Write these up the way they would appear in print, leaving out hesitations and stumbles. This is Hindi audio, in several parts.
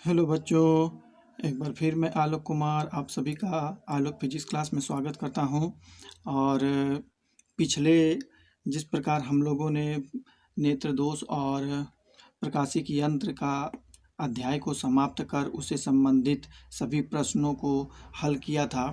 हेलो बच्चों, एक बार फिर मैं आलोक कुमार आप सभी का आलोक फिजिक्स क्लास में स्वागत करता हूं। और पिछले जिस प्रकार हम लोगों ने नेत्र दोष और प्रकाशिक यंत्र का अध्याय को समाप्त कर उससे संबंधित सभी प्रश्नों को हल किया था,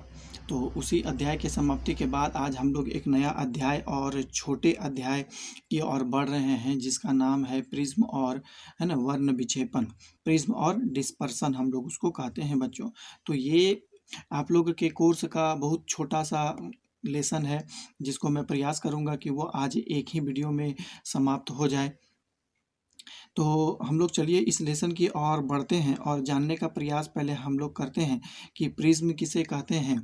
तो उसी अध्याय के समाप्ति के बाद आज हम लोग एक नया अध्याय और छोटे अध्याय की ओर बढ़ रहे हैं, जिसका नाम है प्रिज्म और है ना वर्ण विक्षेपण। प्रिज्म और डिस्पर्सन हम लोग उसको कहते हैं बच्चों। तो ये आप लोग के कोर्स का बहुत छोटा सा लेसन है, जिसको मैं प्रयास करूंगा कि वो आज एक ही वीडियो में समाप्त हो जाए। तो हम लोग चलिए इस लेसन की ओर बढ़ते हैं और जानने का प्रयास पहले हम लोग करते हैं कि प्रिज्म किसे कहते हैं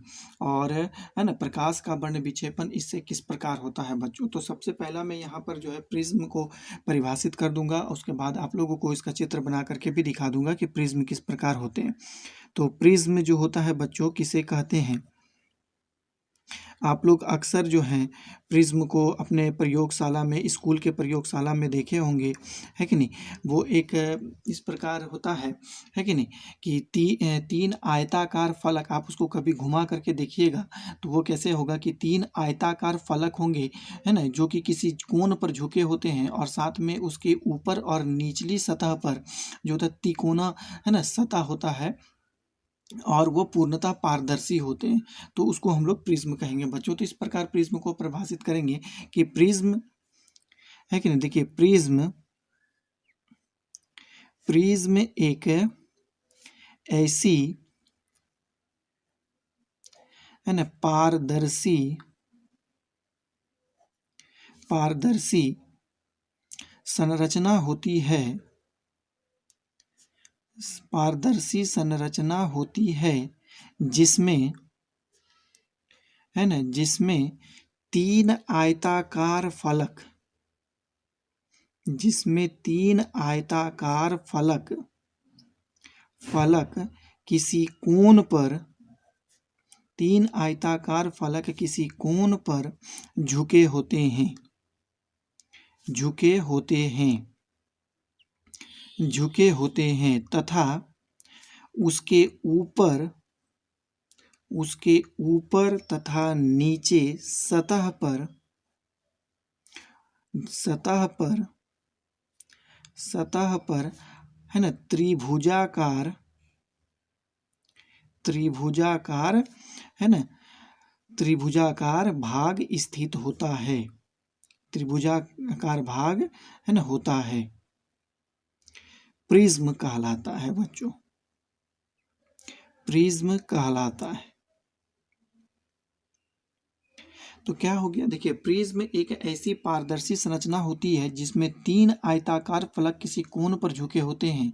और है ना प्रकाश का वर्ण विक्षेपण इससे किस प्रकार होता है बच्चों। तो सबसे पहला मैं यहाँ पर जो है प्रिज्म को परिभाषित कर दूंगा, उसके बाद आप लोगों को इसका चित्र बना करके भी दिखा दूंगा कि प्रिज्म किस प्रकार होते हैं। तो प्रिज्म जो होता है बच्चों किसे कहते हैं, आप लोग अक्सर जो हैं प्रिज्म को अपने प्रयोगशाला में, स्कूल के प्रयोगशाला में देखे होंगे, है कि नहीं। वो एक इस प्रकार होता है कि नहीं, कि तीन आयताकार फलक, आप उसको कभी घुमा करके देखिएगा तो वो कैसे होगा कि तीन आयताकार फलक होंगे, है ना, जो कि किसी कोण पर झुके होते हैं और साथ में उसके ऊपर और निचली सतह पर जो होता है तिकोना, है ना, सतह होता है और वो पूर्णतः पारदर्शी होते हैं, तो उसको हम लोग प्रिज्म कहेंगे बच्चों। तो इस प्रकार प्रिज्म को परिभाषित करेंगे कि प्रिज्म, है कि नहीं, देखिए प्रिज्म प्रिज्म एक ऐसी, है ना, पारदर्शी संरचना होती है, पारदर्शी संरचना होती है जिसमें, है ना, जिसमें तीन आयताकार फलक, जिसमें तीन आयताकार फलक किसी कोण पर, तीन आयताकार फलक किसी कोण पर झुके होते हैं, झुके होते हैं, झुके होते हैं तथा उसके ऊपर, उसके ऊपर तथा नीचे सतह पर, सतह पर, सतह पर, है ना, त्रिभुजाकार, त्रिभुजाकार, है ना, त्रिभुजाकार भाग स्थित होता है, त्रिभुजाकार भाग, है ना, होता है, प्रिज्म कहलाता है बच्चों, प्रिज्म कहलाता है। तो क्या हो गया, देखिए प्रिज्म एक ऐसी पारदर्शी संरचना होती है जिसमें तीन आयताकार फलक किसी कोण पर झुके होते हैं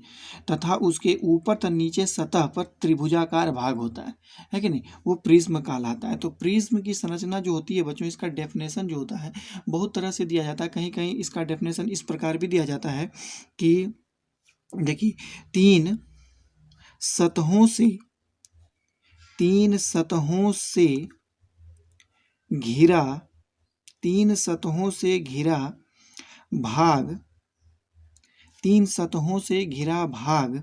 तथा उसके ऊपर तथा नीचे सतह पर त्रिभुजाकार भाग होता है कि नहीं, वो प्रिज्म कहलाता है। तो प्रिज्म की संरचना जो होती है बच्चों, इसका डेफिनेशन जो होता है बहुत तरह से दिया जाता है। कहीं कहीं इसका डेफिनेशन इस प्रकार भी दिया जाता है कि देखिए तीन सतहों से, तीन सतहों से घिरा, तीन सतहों से घिरा भाग, तीन सतहों से घिरा भाग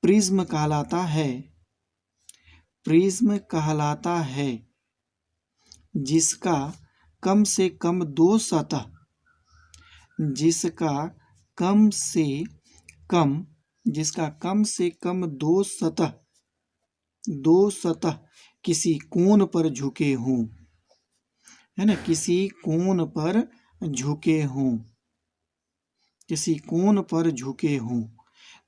प्रिज्म कहलाता है, प्रिज्म कहलाता है, जिसका कम से कम दो सतह, जिसका कम से कम, जिसका कम से कम दो सतह, दो सतह किसी कोण पर झुके हों, है ना, किसी कोण पर झुके हों, किसी कोण पर झुके हों।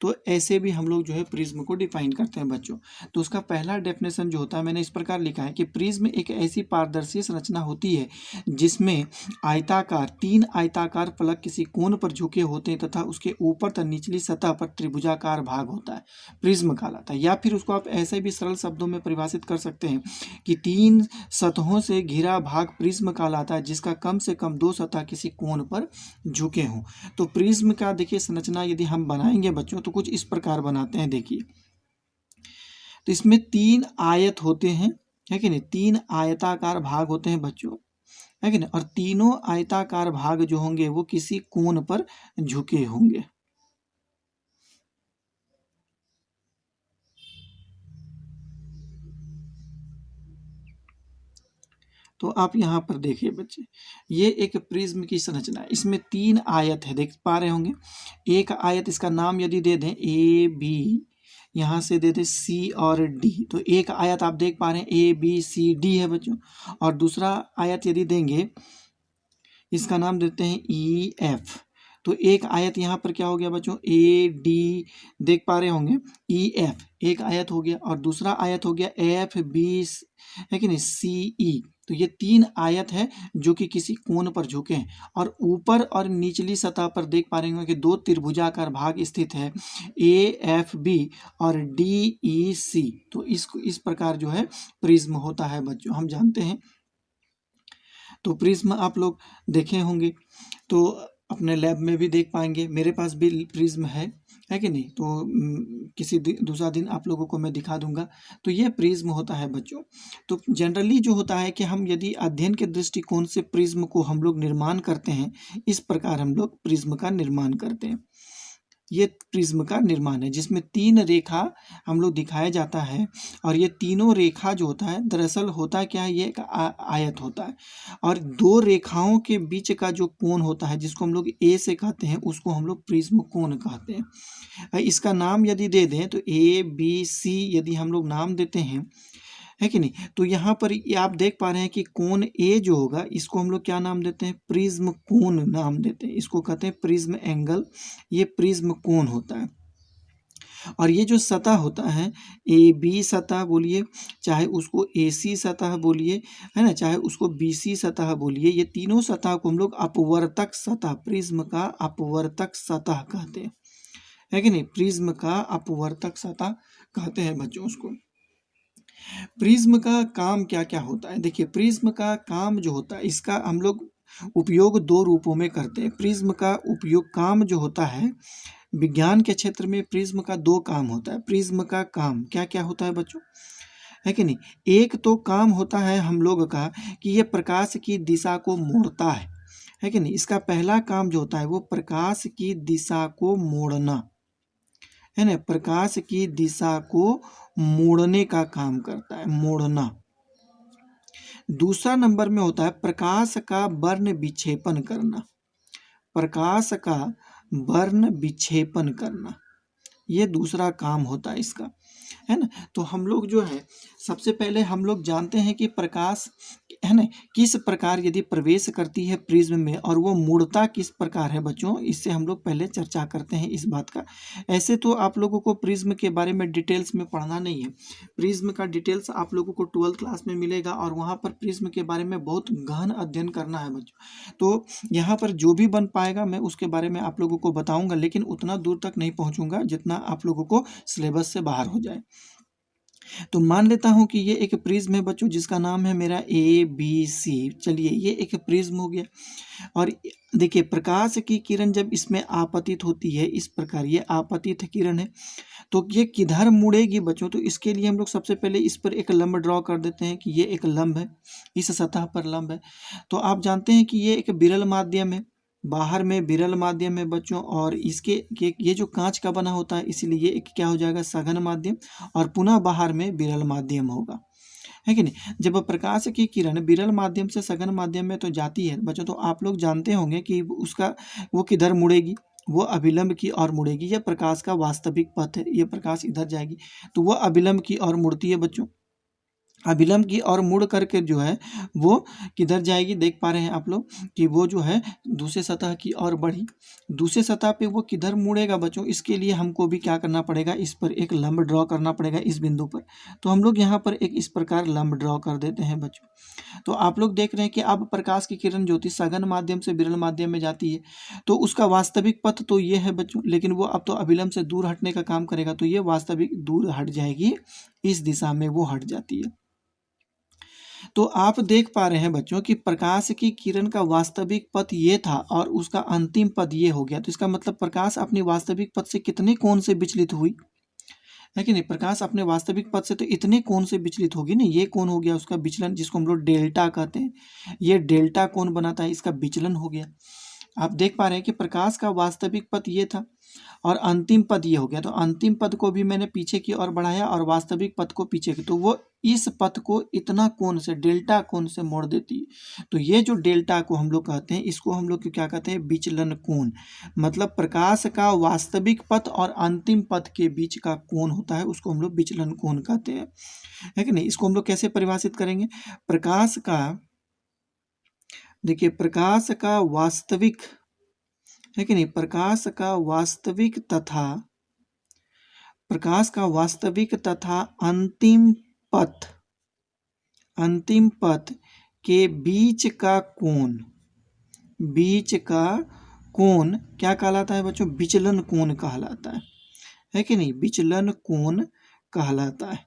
तो ऐसे भी हम लोग जो है प्रिज्म को डिफाइन करते हैं बच्चों। तो उसका पहला डेफिनेशन जो होता है मैंने इस प्रकार लिखा है कि प्रिज्म एक ऐसी पारदर्शी संरचना होती है जिसमें आयताकार, तीन आयताकार फलक किसी कोण पर झुके होते हैं तथा उसके ऊपर तथा निचली सतह पर त्रिभुजाकार भाग होता है, प्रिज्म कहलाता है। या फिर उसको आप ऐसे भी सरल शब्दों में परिभाषित कर सकते हैं कि तीन सतहों से घिरा भाग प्रिज्म कहलाता है जिसका कम से कम दो सतह किसी कोण पर झुके हों। तो प्रिज्म का देखिए संरचना यदि हम बनाएंगे बच्चों तो कुछ इस प्रकार बनाते हैं, देखिए। तो इसमें तीन आयत होते हैं, है कि नहीं, तीन आयताकार भाग होते हैं बच्चों, है कि नहीं, और तीनों आयताकार भाग जो होंगे वो किसी कोण पर झुके होंगे। तो आप यहाँ पर देखिए बच्चे, ये एक प्रिज्म की संरचना है। इसमें 3 आयत है, देख पा रहे होंगे। एक आयत, इसका नाम यदि दे दें ए बी, यहाँ से दे दें सी और डी, तो एक आयत आप देख पा रहे हैं ए बी सी डी है बच्चों। और दूसरा आयत यदि देंगे, इसका नाम देते हैं ई एफ, तो एक आयत यहाँ पर क्या हो गया बच्चों, ए डी, देख पा रहे होंगे, ई एफ एक आयत हो गया, और दूसरा आयत हो गया एफ बी, है कि नहीं, सी ई। तो ये 3 आयत है जो कि किसी कोण पर झुके हैं, और ऊपर और निचली सतह पर देख पा रहे होंगे कि 2 त्रिभुजाकार भाग स्थित है, ए एफ बी और डी ई सी। तो इस प्रकार जो है प्रिज्म होता है बच्चों, हम जानते हैं। तो प्रिज्म आप लोग देखे होंगे, तो अपने लैब में भी देख पाएंगे। मेरे पास भी प्रिज्म है कि नहीं, तो किसी दूसरा दिन आप लोगों को मैं दिखा दूंगा। तो ये प्रिज्म होता है बच्चों। तो जनरली जो होता है कि हम यदि अध्ययन के दृष्टिकोण से प्रिज्म को हम लोग निर्माण करते हैं, इस प्रकार हम लोग प्रिज्म का निर्माण करते हैं। ये प्रिज्म का निर्माण है, जिसमें 3 रेखा हम लोग दिखाया जाता है, और ये तीनों रेखा जो होता है, दरअसल होता क्या है, ये एक आयत होता है, और 2 रेखाओं के बीच का जो कोण होता है, जिसको हम लोग ए से कहते हैं, उसको हम लोग प्रिज्म कोण कहते हैं। इसका नाम यदि दे दें, तो ए बी सी यदि हम लोग नाम देते हैं, है कि नहीं, तो यहाँ पर ये आप देख पा रहे हैं कि कोण ए जो होगा, इसको हम लोग क्या नाम देते हैं, प्रिज्म कोण नाम देते हैं। इसको कहते हैं प्रिज्म एंगल, ये प्रिज्म कोण होता है। और ये जो सतह होता है, ए बी सतह बोलिए, चाहे उसको ए सी सतह बोलिए, है ना, चाहे उसको बी सी सतह बोलिए, ये तीनों सतह को हम लोग अपवर्तक सतह, प्रिज्म का अपवर्तक सतह कहते हैं, है कि नहीं, प्रिज्म का अपवर्तक सतह कहते हैं बच्चों उसको। प्रिज्म का काम क्या क्या होता है, देखिए प्रिज्म का काम जो होता है, इसका हम लोग उपयोग 2 रूपों में करते हैं। प्रिज्म का उपयोग काम जो होता है, विज्ञान के क्षेत्र में प्रिज्म का 2 काम होता है। प्रिज्म का काम क्या क्या होता है बच्चों, है कि नहीं, एक तो काम होता है हम लोग का कि ये प्रकाश की दिशा को मोड़ता है कि नहीं। इसका पहला काम जो होता है वो प्रकाश की दिशा को मोड़ना है ना, प्रकाश की दिशा को मोड़ने का काम करता है, मोड़ना। दूसरा नंबर में होता है प्रकाश का वर्ण विक्षेपण करना, प्रकाश का वर्ण विक्षेपण करना, ये दूसरा काम होता है इसका, है ना। तो हम लोग जो है, सबसे पहले हम लोग जानते हैं कि प्रकाश, है ना, किस प्रकार यदि प्रवेश करती है प्रिज्म में, और वो मुड़ता किस प्रकार है बच्चों, इससे हम लोग पहले चर्चा करते हैं इस बात का। ऐसे तो आप लोगों को प्रिज्म के बारे में डिटेल्स में पढ़ना नहीं है, प्रिज्म का डिटेल्स आप लोगों को 12th क्लास में मिलेगा, और वहाँ पर प्रिज्म के बारे में बहुत गहन अध्ययन करना है बच्चों। तो यहाँ पर जो भी बन पाएगा मैं उसके बारे में आप लोगों को बताऊँगा, लेकिन उतना दूर तक नहीं पहुँचूँगा जितना आप लोगों को सिलेबस से बाहर हो जाए। तो मान लेता हूं कि ये एक प्रिज्म है बच्चों, जिसका नाम है मेरा ए बी सी। चलिए, ये एक प्रिज्म हो गया। और देखिए, प्रकाश की किरण जब इसमें आपतित होती है, इस प्रकार ये आपतित किरण है, तो ये किधर मुड़ेगी बच्चों, तो इसके लिए हम लोग सबसे पहले इस पर एक लंब ड्रॉ कर देते हैं कि ये एक लंब है, इस सतह पर लंब है। तो आप जानते हैं कि ये एक विरल माध्यम है, बाहर में विरल माध्यम है बच्चों, और इसके ये जो कांच का बना होता है, इसीलिए ये एक क्या हो जाएगा, सघन माध्यम, और पुनः बाहर में विरल माध्यम होगा, है कि नहीं। जब प्रकाश की किरण विरल माध्यम से सघन माध्यम में तो जाती है बच्चों, तो आप लोग जानते होंगे कि उसका वो किधर मुड़ेगी, वो अभिलंब की ओर मुड़ेगी। यह प्रकाश का वास्तविक पथ है, ये प्रकाश इधर जाएगी तो वह अभिलंब की ओर मुड़ती है बच्चों। अभिलंब की ओर मुड़ करके जो है वो किधर जाएगी, देख पा रहे हैं आप लोग कि वो जो है दूसरे सतह की ओर बढ़ी। दूसरे सतह पे वो किधर मुड़ेगा बच्चों, इसके लिए हमको भी क्या करना पड़ेगा, इस पर एक लंब ड्रॉ करना पड़ेगा इस बिंदु पर। तो हम लोग यहाँ पर एक इस प्रकार लंब ड्रॉ कर देते हैं बच्चों। तो आप लोग देख रहे हैं कि अब प्रकाश की किरण ज्योति सघन माध्यम से विरल माध्यम में जाती है, तो उसका वास्तविक पथ तो ये है बच्चों, लेकिन वो अब तो अभिलंब से दूर हटने का काम करेगा, तो ये वास्तविक दूर हट जाएगी, इस दिशा में वो हट जाती है। तो आप देख पा रहे हैं बच्चों कि प्रकाश की किरण का वास्तविक पथ ये था और उसका अंतिम पद ये हो गया। तो इसका मतलब प्रकाश अपनी वास्तविक पथ से कितने कोण से विचलित हुई, है कि नहीं। प्रकाश अपने वास्तविक पथ से तो इतने कोण से विचलित होगी ना, ये कोण हो गया उसका विचलन, जिसको हम लोग डेल्टा कहते हैं। ये डेल्टा कोण बनाता है, इसका विचलन हो गया। आप देख पा रहे हैं कि प्रकाश का वास्तविक पथ ये था और अंतिम पद ये हो गया। तो अंतिम पद को भी मैंने पीछे की ओर बढ़ाया और वास्तविक पद को पीछे की, तो वो इस पथ को इतना कोण से, डेल्टा कोण से मोड़ देती है। तो ये जो डेल्टा को हम लोग कहते हैं, इसको हम लोग क्या कहते हैं? विचलन कोण। मतलब प्रकाश का वास्तविक पथ और अंतिम पथ के बीच का कोण होता है, उसको हम लोग विचलन कोण कहते हैं, है कि नहीं? इसको हम लोग कैसे परिभाषित करेंगे? प्रकाश का, देखिए, प्रकाश का वास्तविक, है कि नहीं? प्रकाश का वास्तविक तथा अंतिम पथ के बीच का कोण क्या कहलाता है बच्चों? विचलन कोण कहलाता है कि नहीं? विचलन कोण कहलाता है,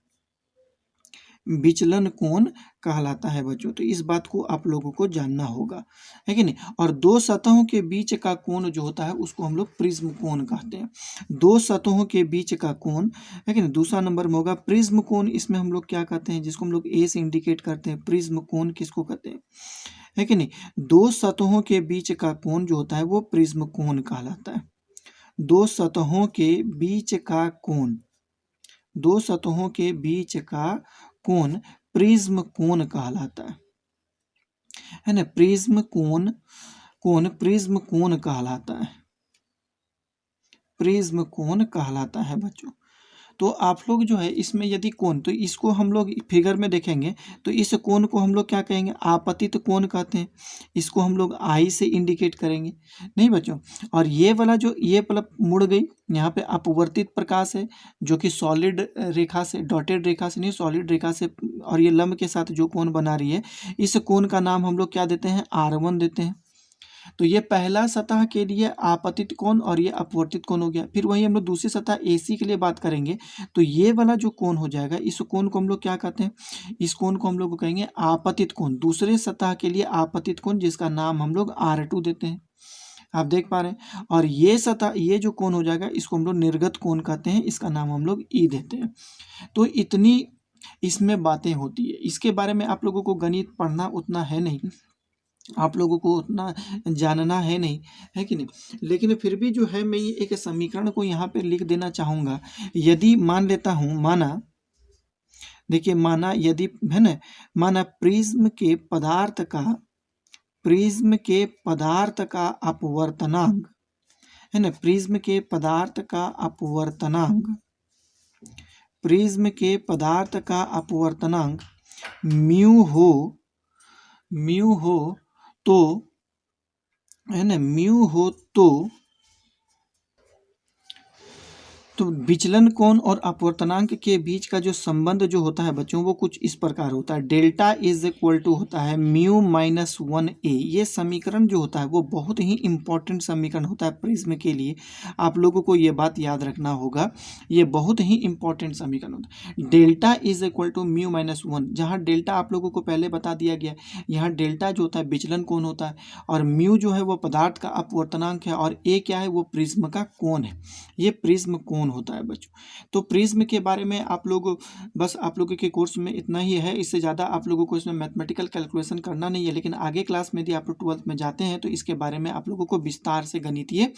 विचलन कोण कहलाता है बच्चों। तो इस बात को आप लोगों को जानना होगा, है कि नहीं? और दो सतहों के बीच का कोण जो होता है उसको हम लोग प्रिज्म कोण कहते हैं। दो सतहों के बीच का कोण, है कि नहीं? दूसरा नंबर में होगा प्रिज्म कोण। इसमें हम लोग क्या कहते हैं? जिसको हम लोग ए से इंडिकेट करते हैं, प्रिज्म कोण किसको कहते हैं, है कि नहीं? दो सतहों के बीच का कोण जो होता है वो प्रिज्म कोण कहलाता है। दो सतहों के बीच का कोण, दो सतहों के बीच का कोण प्रिज्म कोण कहलाता है ना? प्रिज्म कोण प्रिज्म कोण कहलाता है, प्रिज्म कोण कहलाता है बच्चों। तो आप लोग जो है इसमें यदि कोण, तो इसको हम लोग फिगर में देखेंगे तो इस कोण को हम लोग क्या कहेंगे? आपतित कोण कहते हैं। इसको हम लोग आई से इंडिकेट करेंगे, नहीं बच्चों? और ये वाला जो ये पलक मुड़ गई, यहाँ पे अपवर्तित प्रकाश है जो कि सॉलिड रेखा से, डॉटेड रेखा से नहीं, सॉलिड रेखा से, और ये लंब के साथ जो कोण बना रही है, इस कोण का नाम हम लोग क्या देते हैं? R1 देते हैं। तो ये पहला सतह के लिए आपतित कोण और ये अपवर्तित कोण हो गया। फिर वही हम लोग दूसरी सतह AC के लिए बात करेंगे तो ये वाला जो कोण हो जाएगा, इस कोण को हम लोग क्या कहते हैं? इस कोण को हम लोग कहेंगे आपतित कोण। दूसरे सतह के लिए आपतित कोण, जिसका नाम हम लोग R2 देते हैं। आप देख पा रहे हैं। और ये सतह, ये जो कोण हो जाएगा, इसको हम लोग निर्गत कोण कहते हैं, इसका नाम हम लोग E देते हैं। तो इतनी इसमें बातें होती है। इसके बारे में आप लोगों को गणित पढ़ना उतना है नहीं, आप लोगों को उतना जानना है नहीं, है कि नहीं? लेकिन फिर भी जो है मैं ये एक समीकरण को यहाँ पे लिख देना चाहूँगा। यदि मान लेता हूँ, माना, देखिए, माना यदि, है ना, माना प्रिज्म के पदार्थ का अपवर्तनांक, है ना, प्रिज्म के पदार्थ का अपवर्तनांक म्यू हो तो, है ना, म्यू हो तो विचलन कोण और अपवर्तनांक के बीच का जो संबंध जो होता है बच्चों, वो कुछ इस प्रकार होता है। डेल्टा इज इक्वल टू होता है μ-1a। ये समीकरण जो होता है वो बहुत ही इंपॉर्टेंट समीकरण होता है प्रिज्म के लिए। आप लोगों को ये बात याद रखना होगा, ये बहुत ही इंपॉर्टेंट समीकरण होता है। डेल्टा इज इक्वल टू μ-1, जहाँ डेल्टा आप लोगों को पहले बता दिया गया, यहाँ डेल्टा जो होता है विचलन कोण होता है, और म्यू जो है वो पदार्थ का अपवर्तनांक है, और ए क्या है? वो प्रिज्म का कोण है। ये प्रिज्म कोण होता है बच्चों। तो प्रिज्म के बारे में आप लोग, बस आप लोगों के कोर्स में इतना ही है, इससे ज़्यादा आप लोगों को इसमें मैथमेटिकल कैलकुलेशन करना नहीं है। लेकिन आगे क्लास में यदि आप लोग 12th में जाते हैं तो इसके बारे में आप लोगों को विस्तार से गणितीय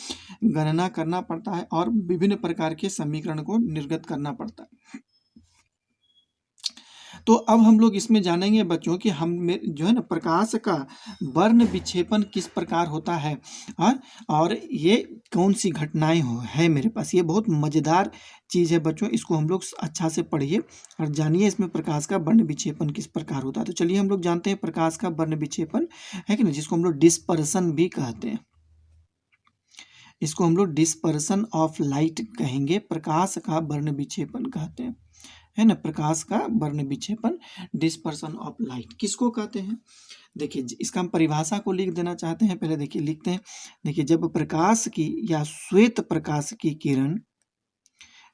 गणना करना पड़ता है और विभिन्न प्रकार के समीकरण को निर्गत करना पड़ता है। तो अब हम लोग इसमें जानेंगे बच्चों कि हम जो है ना, प्रकाश का वर्ण विक्षेपन किस प्रकार होता है, और ये कौन सी घटनाएं है मेरे पास। ये बहुत मज़ेदार चीज़ है बच्चों, इसको हम लोग अच्छा से पढ़िए और जानिए इसमें प्रकाश का वर्ण विक्षेपन किस प्रकार होता है। तो चलिए हम लोग जानते हैं प्रकाश का वर्ण विक्षेपन, है कि नहीं, जिसको हम लोग डिस्पर्सन भी कहते हैं। इसको हम लोग डिस्पर्सन ऑफ लाइट कहेंगे, प्रकाश का वर्ण विक्षेपन कहते हैं, है ना। प्रकाश का वर्ण विक्षेपन, डिस्पर्सन ऑफ लाइट किसको कहते हैं? देखिए, इसका हम परिभाषा को लिख देना चाहते हैं। पहले देखिए लिखते हैं। देखिए, जब प्रकाश की या श्वेत प्रकाश की किरण,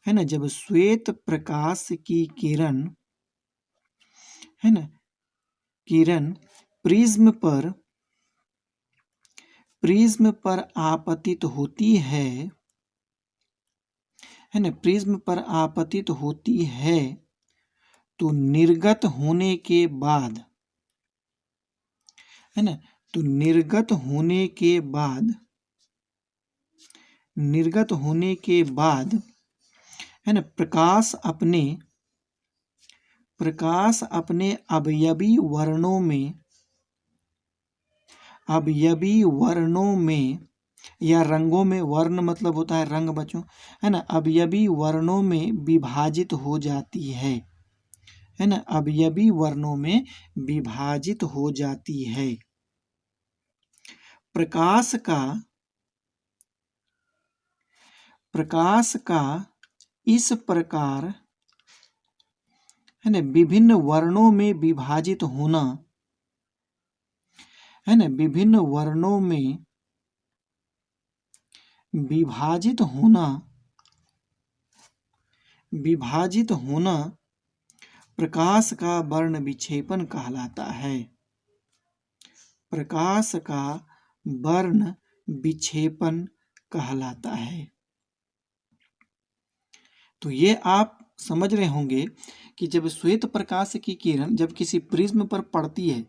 है ना, जब श्वेत प्रकाश की किरण, है ना, किरण प्रिज्म पर आपतित होती है ना, प्रिज्म पर आपतित होती है, तो निर्गत होने के बाद, है ना, तो निर्गत होने के बाद निर्गत होने के बाद, है ना, प्रकाश अपने अवयवी वर्णों में या रंगों में, वर्ण मतलब होता है रंग बच्चों, है ना, अवयवी वर्णों में विभाजित हो जाती है ना, अवयवी वर्णों में विभाजित हो जाती है। प्रकाश का इस प्रकार, है ना, विभिन्न वर्णों में विभाजित होना, है ना, विभिन्न वर्णों में विभाजित होना प्रकाश का वर्ण विक्षेपण कहलाता है। प्रकाश का वर्ण विक्षेपण कहलाता है। तो ये आप समझ रहे होंगे कि जब श्वेत प्रकाश की किरण जब किसी प्रिज्म पर पड़ती है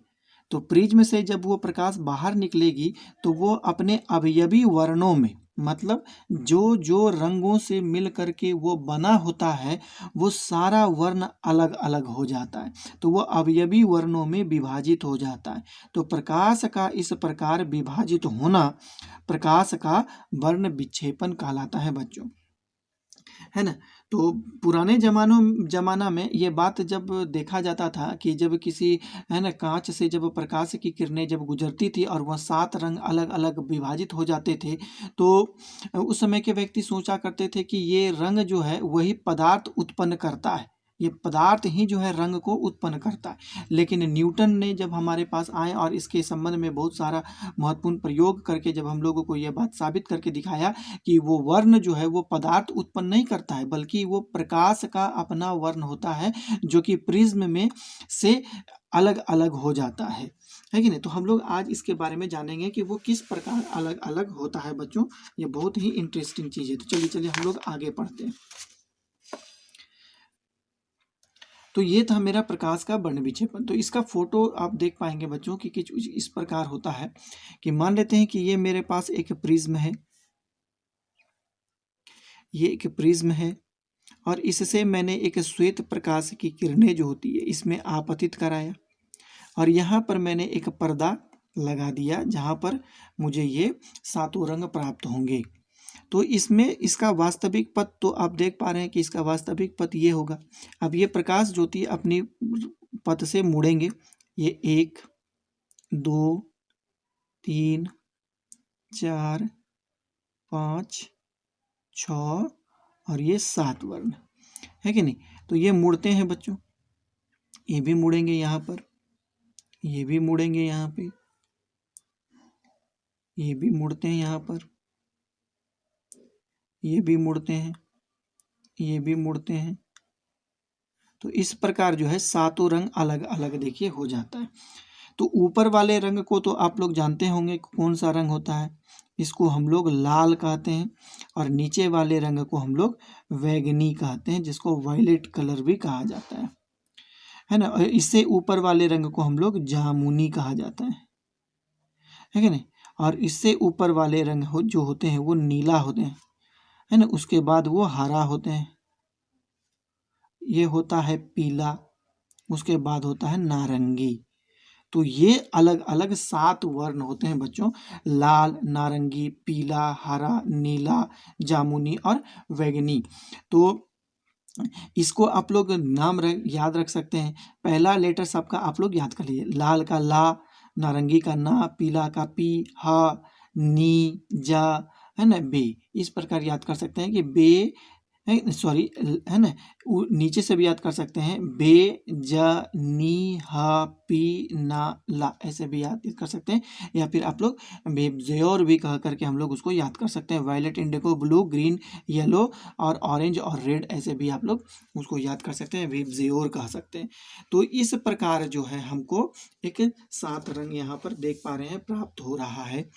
तो प्रिज्म से जब वो प्रकाश बाहर निकलेगी तो वो अपने अवयवी वर्णों में, मतलब जो जो रंगों से मिल करके वो बना होता है वो सारा वर्ण अलग अलग हो जाता है, तो वो अवयवी वर्णों में विभाजित हो जाता है। तो प्रकाश का इस प्रकार विभाजित होना प्रकाश का वर्ण विक्षेपण कहलाता है बच्चों, है ना। तो पुराने जमाना में ये बात जब देखा जाता था कि जब किसी, है ना, कांच से जब प्रकाश की किरणें जब गुजरती थी और वह 7 रंग अलग अलग विभाजित हो जाते थे, तो उस समय के व्यक्ति सोचा करते थे कि ये रंग जो है वही पदार्थ उत्पन्न करता है, ये पदार्थ ही जो है रंग को उत्पन्न करता है। लेकिन न्यूटन ने जब हमारे पास आए और इसके संबंध में बहुत सारा महत्वपूर्ण प्रयोग करके जब हम लोगों को यह बात साबित करके दिखाया कि वो वर्ण जो है वो पदार्थ उत्पन्न नहीं करता है, बल्कि वो प्रकाश का अपना वर्ण होता है जो कि प्रिज्म में से अलग अलग हो जाता है कि नहीं। तो हम लोग आज इसके बारे में जानेंगे कि वो किस प्रकार अलग अलग होता है बच्चों। ये बहुत ही इंटरेस्टिंग चीज़ है। तो चलिए हम लोग आगे पढ़ते हैं। तो ये था मेरा प्रकाश का वर्ण विक्षेपण। तो इसका फोटो आप देख पाएंगे बच्चों कि कुछ इस प्रकार होता है कि मान लेते हैं कि ये मेरे पास एक प्रिज्म है, ये एक प्रिज्म है और इससे मैंने एक श्वेत प्रकाश की किरणें जो होती है इसमें आपतित कराया और यहाँ पर मैंने एक पर्दा लगा दिया जहाँ पर मुझे ये 7 रंग प्राप्त होंगे। तो इसमें इसका वास्तविक पथ तो आप देख पा रहे हैं कि इसका वास्तविक पथ ये होगा। अब ये प्रकाश ज्योति अपनी पथ से मुड़ेंगे, ये 1 2 3 4 5 6 और ये 7 वर्ण है कि नहीं। तो ये मुड़ते हैं बच्चों, ये भी मुड़ेंगे यहाँ पर, ये भी मुड़ेंगे यहाँ पे, ये भी मुड़ते हैं यहाँ पर, ये भी मुड़ते हैं, ये भी मुड़ते हैं। तो इस प्रकार जो है 7 रंग अलग अलग देखिए हो जाता है। तो ऊपर वाले रंग को तो आप लोग जानते होंगे कौन सा रंग होता है, इसको हम लोग लाल कहते हैं और नीचे वाले रंग को हम लोग वैगनी कहते हैं, जिसको वायलेट कलर भी कहा जाता है ना। और इससे ऊपर वाले रंग को हम लोग जामुनी कहा जाता है कि नहीं। और इससे ऊपर वाले रंग जो होते हैं वो नीला होते हैं, है ना। उसके बाद वो हरा होते हैं, ये होता है पीला, उसके बाद होता है नारंगी। तो ये अलग अलग 7 वर्ण होते हैं बच्चों, लाल, नारंगी, पीला, हरा, नीला, जामुनी और वैगनी। तो इसको आप लोग नाम याद रख सकते हैं। पहला लेटर सबका आप लोग याद कर लीजिए, लाल का ला, नारंगी का ना, पीला का पी, हा, नी, जा, है ना, बे। इस प्रकार याद कर सकते हैं कि बे, सॉरी, है ना, नीचे से भी याद कर सकते हैं, बे, ज, नी, हा, पी, ना, ला, ऐसे भी याद कर सकते हैं। या फिर आप लोग बेबजेयोर भी कह करके हम लोग उसको याद कर सकते हैं। Violet, indigo, blue, green, yellow और ऑरेंज और रेड, ऐसे भी आप लोग उसको याद कर सकते हैं, बेबजेयोर कह सकते हैं। तो इस प्रकार जो है हमको एक 7 रंग यहाँ पर देख पा रहे हैं प्राप्त हो रहा है।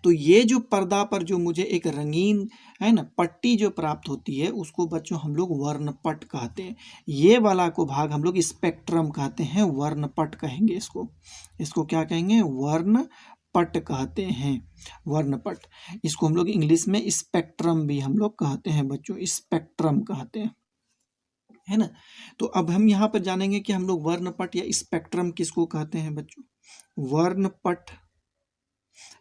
तो ये जो पर्दा पर जो मुझे एक रंगीन, है ना, पट्टी जो प्राप्त होती है उसको बच्चों हम लोग वर्णपट कहते हैं। ये वाला को भाग हम लोग स्पेक्ट्रम कहते हैं, वर्णपट कहेंगे इसको क्या कहेंगे, वर्णपट पट कहते हैं, वर्णपट। इसको हम लोग इंग्लिश में स्पेक्ट्रम भी हम लोग कहते हैं बच्चों, स्पेक्ट्रम कहते हैं, है ना। तो अब हम यहाँ पर जानेंगे कि हम लोग वर्णपट या स्पेक्ट्रम किसको कहते हैं बच्चों। वर्णपट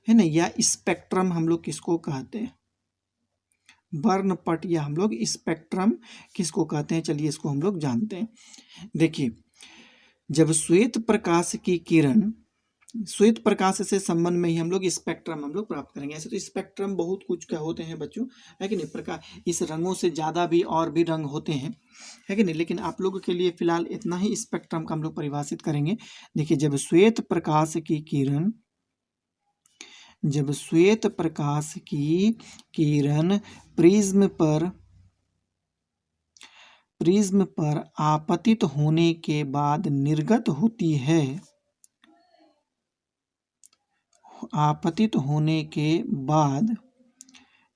है ना, या स्पेक्ट्रम हम लोग किसको कहते हैं, वर्णपट या हम लोग स्पेक्ट्रम किसको कहते हैं, चलिए इसको हम लोग जानते हैं। देखिए, जब श्वेत प्रकाश की किरण, श्वेत प्रकाश से संबंध में ही हम लोग स्पेक्ट्रम हम लोग प्राप्त करेंगे। ऐसे तो स्पेक्ट्रम बहुत कुछ का होते हैं बच्चों, है कि नहीं, प्रकाश इस रंगों से ज़्यादा भी और भी रंग होते हैं, है कि नहीं, लेकिन आप लोगों के लिए फिलहाल इतना ही स्पेक्ट्रम का हम लोग परिभाषित करेंगे। देखिए, जब श्वेत प्रकाश की किरण, जब श्वेत प्रकाश की किरण प्रिज्म पर आपतित होने के बाद निर्गत होती है, आपतित होने के बाद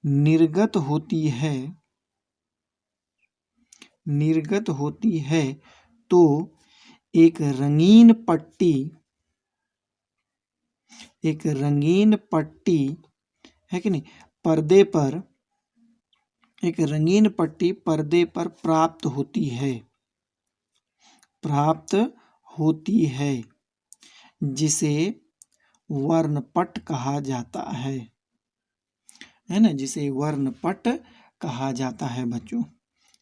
निर्गत होती है, निर्गत होती है, तो एक रंगीन पट्टी, एक रंगीन पट्टी, है कि नहीं, पर्दे पर, एक रंगीन पट्टी पर्दे पर प्राप्त होती है, प्राप्त होती है, जिसे वर्णपट कहा जाता है ना, जिसे वर्णपट कहा जाता है बच्चों,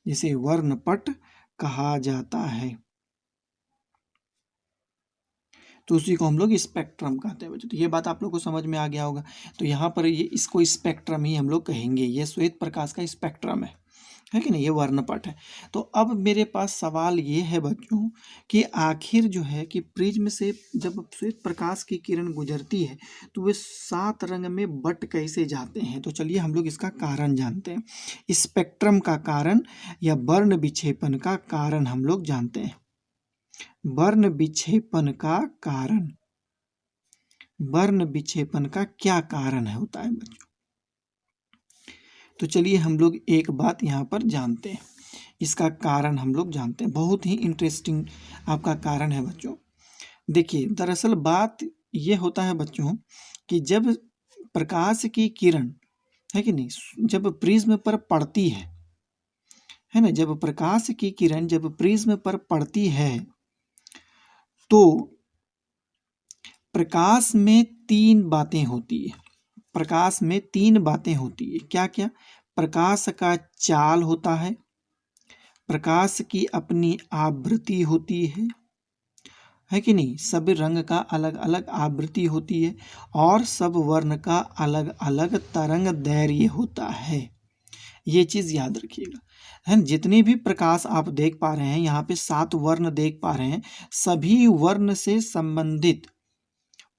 जिसे वर्णपट कहा जाता है। तो उसी को हम लोग स्पेक्ट्रम कहते हैं बच्चों। तो ये बात आप लोग को समझ में आ गया होगा। तो यहाँ पर ये इसको स्पेक्ट्रम ही हम लोग कहेंगे, ये श्वेत प्रकाश का स्पेक्ट्रम है कि नहीं, ये वर्णपट है। तो अब मेरे पास सवाल ये है बच्चों कि आखिर जो है कि प्रिज्म से जब श्वेत प्रकाश की किरण गुजरती है तो वे 7 रंग में बट कैसे जाते हैं। तो चलिए हम लोग इसका कारण जानते हैं। स्पेक्ट्रम का कारण या वर्ण विक्षेपण का कारण हम लोग जानते हैं। वर्ण विक्षेपण का कारण, वर्ण विक्षेपण का क्या कारण है होता है बच्चों। तो चलिए हम लोग एक बात यहाँ पर जानते हैं, इसका कारण हम लोग जानते हैं, बहुत ही इंटरेस्टिंग आपका कारण है बच्चों। देखिए, दरअसल बात ये होता है बच्चों कि जब प्रकाश की किरण, है कि नहीं, जब प्रिज्म पर पड़ती है ना, जब प्रकाश की किरण जब प्रिज्म पर पड़ती है तो प्रकाश में 3 बातें होती है, प्रकाश में 3 बातें होती है। क्या क्या? प्रकाश का चाल होता है, प्रकाश की अपनी आवृत्ति होती है कि नहीं, सब रंग का अलग अलग आवृत्ति होती है, और सब वर्ण का अलग अलग तरंग दैर्घ्य होता है। ये चीज़ याद रखिएगा, है। जितने भी प्रकाश आप देख पा रहे हैं, यहाँ पे 7 वर्ण देख पा रहे हैं, सभी वर्ण से संबंधित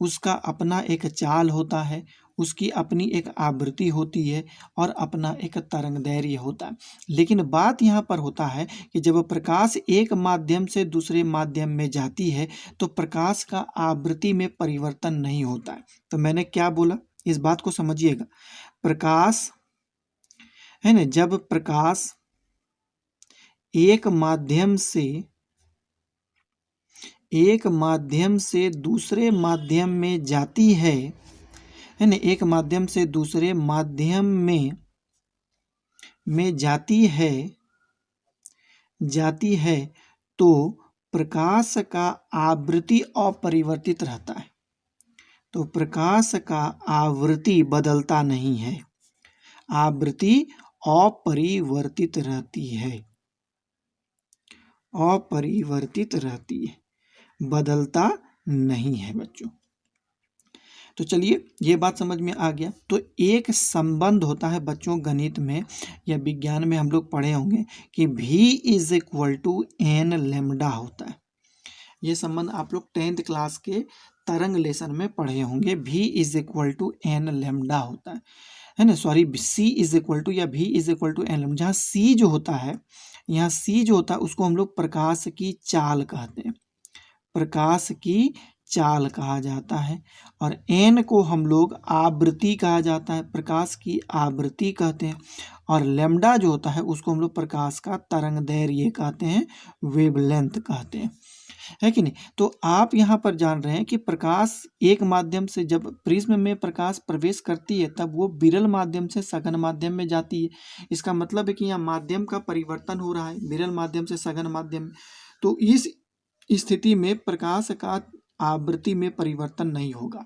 उसका अपना एक चाल होता है, उसकी अपनी एक आवृत्ति होती है, और अपना एक तरंग दैर्घ्य होता है। लेकिन बात यहाँ पर होता है कि जब प्रकाश एक माध्यम से दूसरे माध्यम में जाती है तो प्रकाश का आवृत्ति में परिवर्तन नहीं होता है। तो मैंने क्या बोला, इस बात को समझिएगा। प्रकाश, है ना, जब प्रकाश एक माध्यम से दूसरे माध्यम में जाती है ना, एक माध्यम से दूसरे माध्यम में जाती है तो प्रकाश का आवृत्ति अपरिवर्तित रहता है। तो प्रकाश का आवृत्ति बदलता नहीं है, आवृत्ति अपरिवर्तित रहती है, अपरिवर्तित रहती है, बदलता नहीं है बच्चों। तो चलिए ये बात समझ में आ गया। तो एक संबंध होता है बच्चों, गणित में या विज्ञान में हम लोग पढ़े होंगे कि V = n लैम्डा होता है। ये संबंध आप लोग 10th क्लास के तरंग लेसन में पढ़े होंगे। V = n लैम्डा होता है ना, सॉरी, C = या V = n लैम्डा। जहाँ C जो होता है, यहाँ C जो होता है उसको हम लोग प्रकाश की चाल कहते हैं, प्रकाश की चाल कहा जाता है, और n को हम लोग आवृत्ति कहा जाता है, प्रकाश की आवृत्ति कहते हैं, और लैम्डा जो होता है उसको हम लोग प्रकाश का तरंग दैर्घ्य कहते हैं, वेवलेंथ कहते हैं। है कि नहीं। तो आप यहाँ पर जान रहे हैं कि प्रकाश एक माध्यम से जब प्रिज्म में प्रकाश प्रवेश करती है तब वो विरल माध्यम से सघन माध्यम में जाती है। इसका मतलब है कि यहाँ माध्यम का परिवर्तन हो रहा है, विरल माध्यम से सघन माध्यम में। तो इस स्थिति में प्रकाश का आवृत्ति में परिवर्तन नहीं होगा।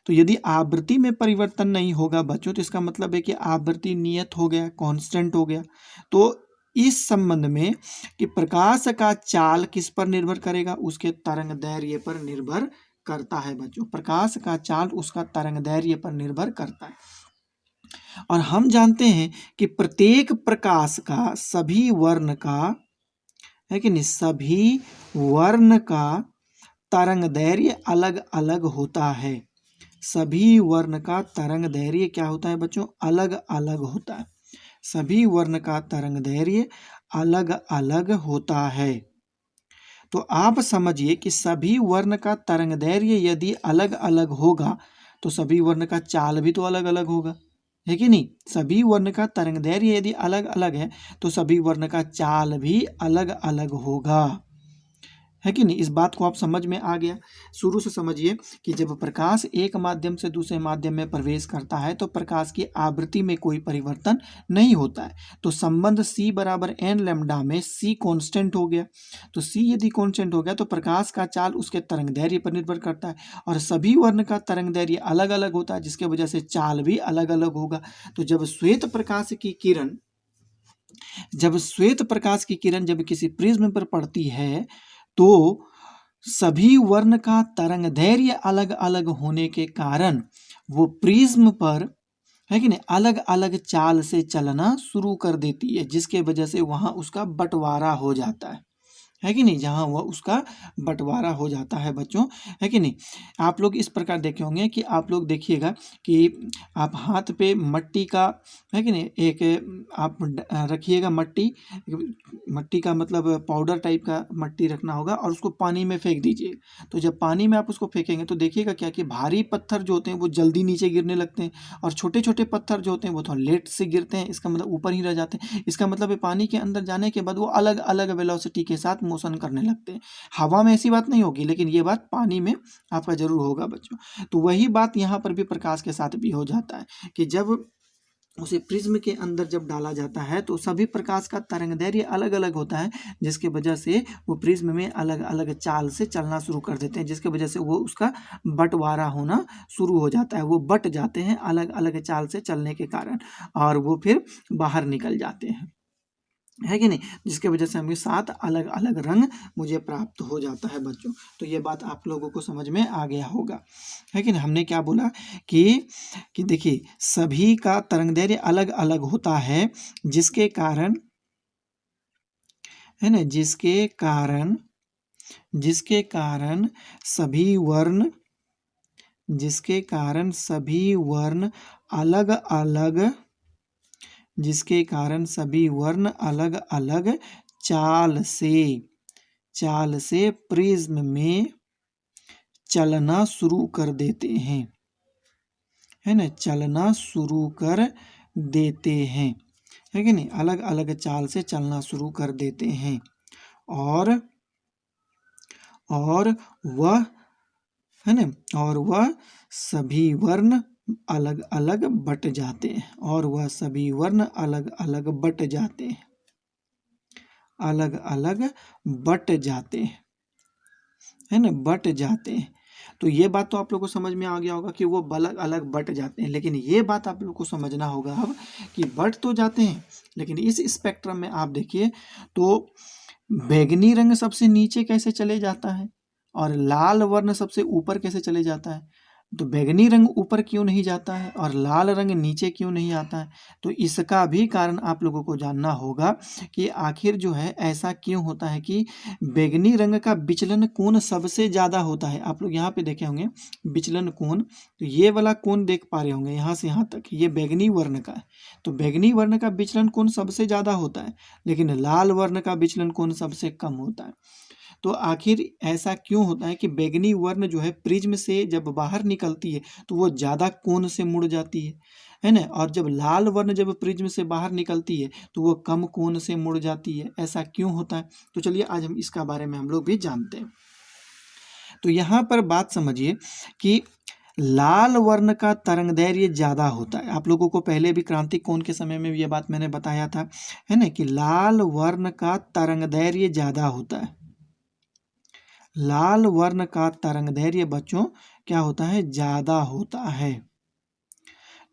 तो यदि आवृत्ति में परिवर्तन नहीं होगा बच्चों, तो इसका मतलब है कि आवृत्ति नियत हो गया, कांस्टेंट हो गया। तो इस संबंध में कि प्रकाश का चाल किस पर निर्भर करेगा, उसके तरंग दैर्घ्य पर निर्भर करता है बच्चों। प्रकाश का चाल उसका तरंग दैर्घ्य पर निर्भर करता है। और हम जानते हैं कि प्रत्येक प्रकाश का सभी वर्ण का, है कि नहीं, सभी वर्ण का तरंग दैर्घ्य अलग अलग होता है। सभी वर्ण का तरंग दैर्घ्य क्या होता है बच्चों, अलग अलग होता है। सभी वर्ण का तरंग दैर्घ्य अलग अलग होता है। तो आप समझिए कि सभी वर्ण का तरंग दैर्घ्य यदि अलग अलग होगा तो सभी वर्ण का चाल भी तो अलग अलग होगा, है कि नहीं। सभी वर्ण का तरंग दैर्घ्य यदि अलग अलग है तो सभी वर्ण का चाल भी अलग अलग होगा, है कि नहीं। इस बात को आप समझ में आ गया। शुरू से समझिए कि जब प्रकाश एक माध्यम से दूसरे माध्यम में प्रवेश करता है तो प्रकाश की आवृत्ति में कोई परिवर्तन नहीं होता है। तो संबंध c बराबर n लैम्डा में c कांस्टेंट हो गया। तो c यदि कांस्टेंट हो गया तो प्रकाश का चाल उसके तरंग दैर्घ्य पर निर्भर करता है और सभी वर्ण का तरंग दैर्घ्य अलग अलग होता है, जिसके वजह से चाल भी अलग अलग होगा। तो जब श्वेत प्रकाश की किरण जब किसी प्रिज्म पर पड़ती है तो सभी वर्ण का तरंग दैर्घ्य अलग अलग होने के कारण वो प्रिज्म पर, है कि नहीं, अलग अलग चाल से चलना शुरू कर देती है, जिसके वजह से वहां उसका बंटवारा हो जाता है कि नहीं, जहां वह उसका बंटवारा हो जाता है बच्चों, है कि नहीं। आप लोग इस प्रकार देखे होंगे कि आप लोग देखिएगा कि आप हाथ पे मट्टी का, है कि नहीं, एक आप रखिएगा मट्टी का मतलब पाउडर टाइप का मट्टी रखना होगा और उसको पानी में फेंक दीजिए। तो जब पानी में आप उसको फेंकेंगे तो देखिएगा क्या कि भारी पत्थर जो होते हैं वो जल्दी नीचे गिरने लगते हैं और छोटे छोटे पत्थर जो होते हैं वो थोड़ा लेट से गिरते हैं, इसका मतलब ऊपर ही रह जाते हैं। इसका मतलब है पानी के अंदर जाने के बाद वो अलग अलग वेलोसिटी के साथ मोशन करने लगते हैं। हवा में ऐसी बात नहीं होगी, लेकिन ये बात पानी में आपका जरूर होगा बच्चों। तो वही बात यहाँ पर भी प्रकाश के साथ भी हो जाता है कि जब उसे प्रिज्म के अंदर जब डाला जाता है तो सभी प्रकाश का तरंग दैर्घ्य अलग अलग होता है, जिसके वजह से वो प्रिज्म में अलग अलग चाल से चलना शुरू कर देते हैं, जिसके वजह से वो उसका बंटवारा होना शुरू हो जाता है। वो बट जाते हैं अलग अलग चाल से चलने के कारण और वो फिर बाहर निकल जाते हैं, है कि नहीं, जिसके वजह से हमें 7 अलग अलग रंग मुझे प्राप्त हो जाता है बच्चों। तो ये बात आप लोगों को समझ में आ गया होगा, है कि नहीं। हमने क्या बोला कि देखिए सभी का तरंग दैर्घ्य अलग अलग होता है, जिसके कारण, है ना, जिसके कारण सभी वर्ण अलग अलग चाल से प्रिज्म में चलना शुरू कर देते हैं, है ना, चलना शुरू कर देते हैं, है कि नहीं, अलग अलग चाल से चलना शुरू कर देते हैं और वह, है ना, और वह सभी वर्ण अलग अलग बट जाते हैं, है ना, बट जाते हैं। तो ये बात तो आप लोग को समझ में आ गया होगा कि वो अलग अलग बट जाते हैं, लेकिन ये बात आप लोग को समझना होगा अब कि बट तो जाते हैं, लेकिन इस स्पेक्ट्रम में आप देखिए तो बैंगनी रंग सबसे नीचे कैसे चले जाता है और लाल वर्ण सबसे ऊपर कैसे चले जाता है। तो बैंगनी रंग ऊपर क्यों नहीं जाता है और लाल रंग नीचे क्यों नहीं आता है, तो इसका भी कारण आप लोगों को जानना होगा कि आखिर जो है ऐसा क्यों होता है कि बैंगनी रंग का विचलन कोण सबसे ज़्यादा होता है। आप लोग यहाँ पे देखे होंगे विचलन कोण, तो ये वाला कोण देख पा रहे होंगे यहाँ से यहाँ तक, ये बैंगनी वर्ण का है। तो बैंगनी वर्ण का विचलन कोण सबसे ज़्यादा होता है, लेकिन लाल वर्ण का विचलन कोण सबसे कम होता है। तो आखिर ऐसा क्यों होता है कि बैंगनी वर्ण जो है प्रिज्म से जब बाहर निकलती है तो वो ज़्यादा कोण से मुड़ जाती है ना, और जब लाल वर्ण जब प्रिज्म से बाहर निकलती है तो वो कम कोण से मुड़ जाती है। ऐसा क्यों होता है? तो चलिए आज हम इसका बारे में हम लोग भी जानते हैं। तो यहाँ पर बात समझिए कि लाल वर्ण का तरंगदैर्घ्य ज़्यादा होता है। आप लोगों को पहले भी क्रांतिक कोण के समय में भी ये बात मैंने बताया था, है ना, कि लाल वर्ण का तरंगदैर्घ्य ज़्यादा होता है। लाल वर्ण का तरंगदैर्घ्य बच्चों क्या होता है? ज़्यादा होता है।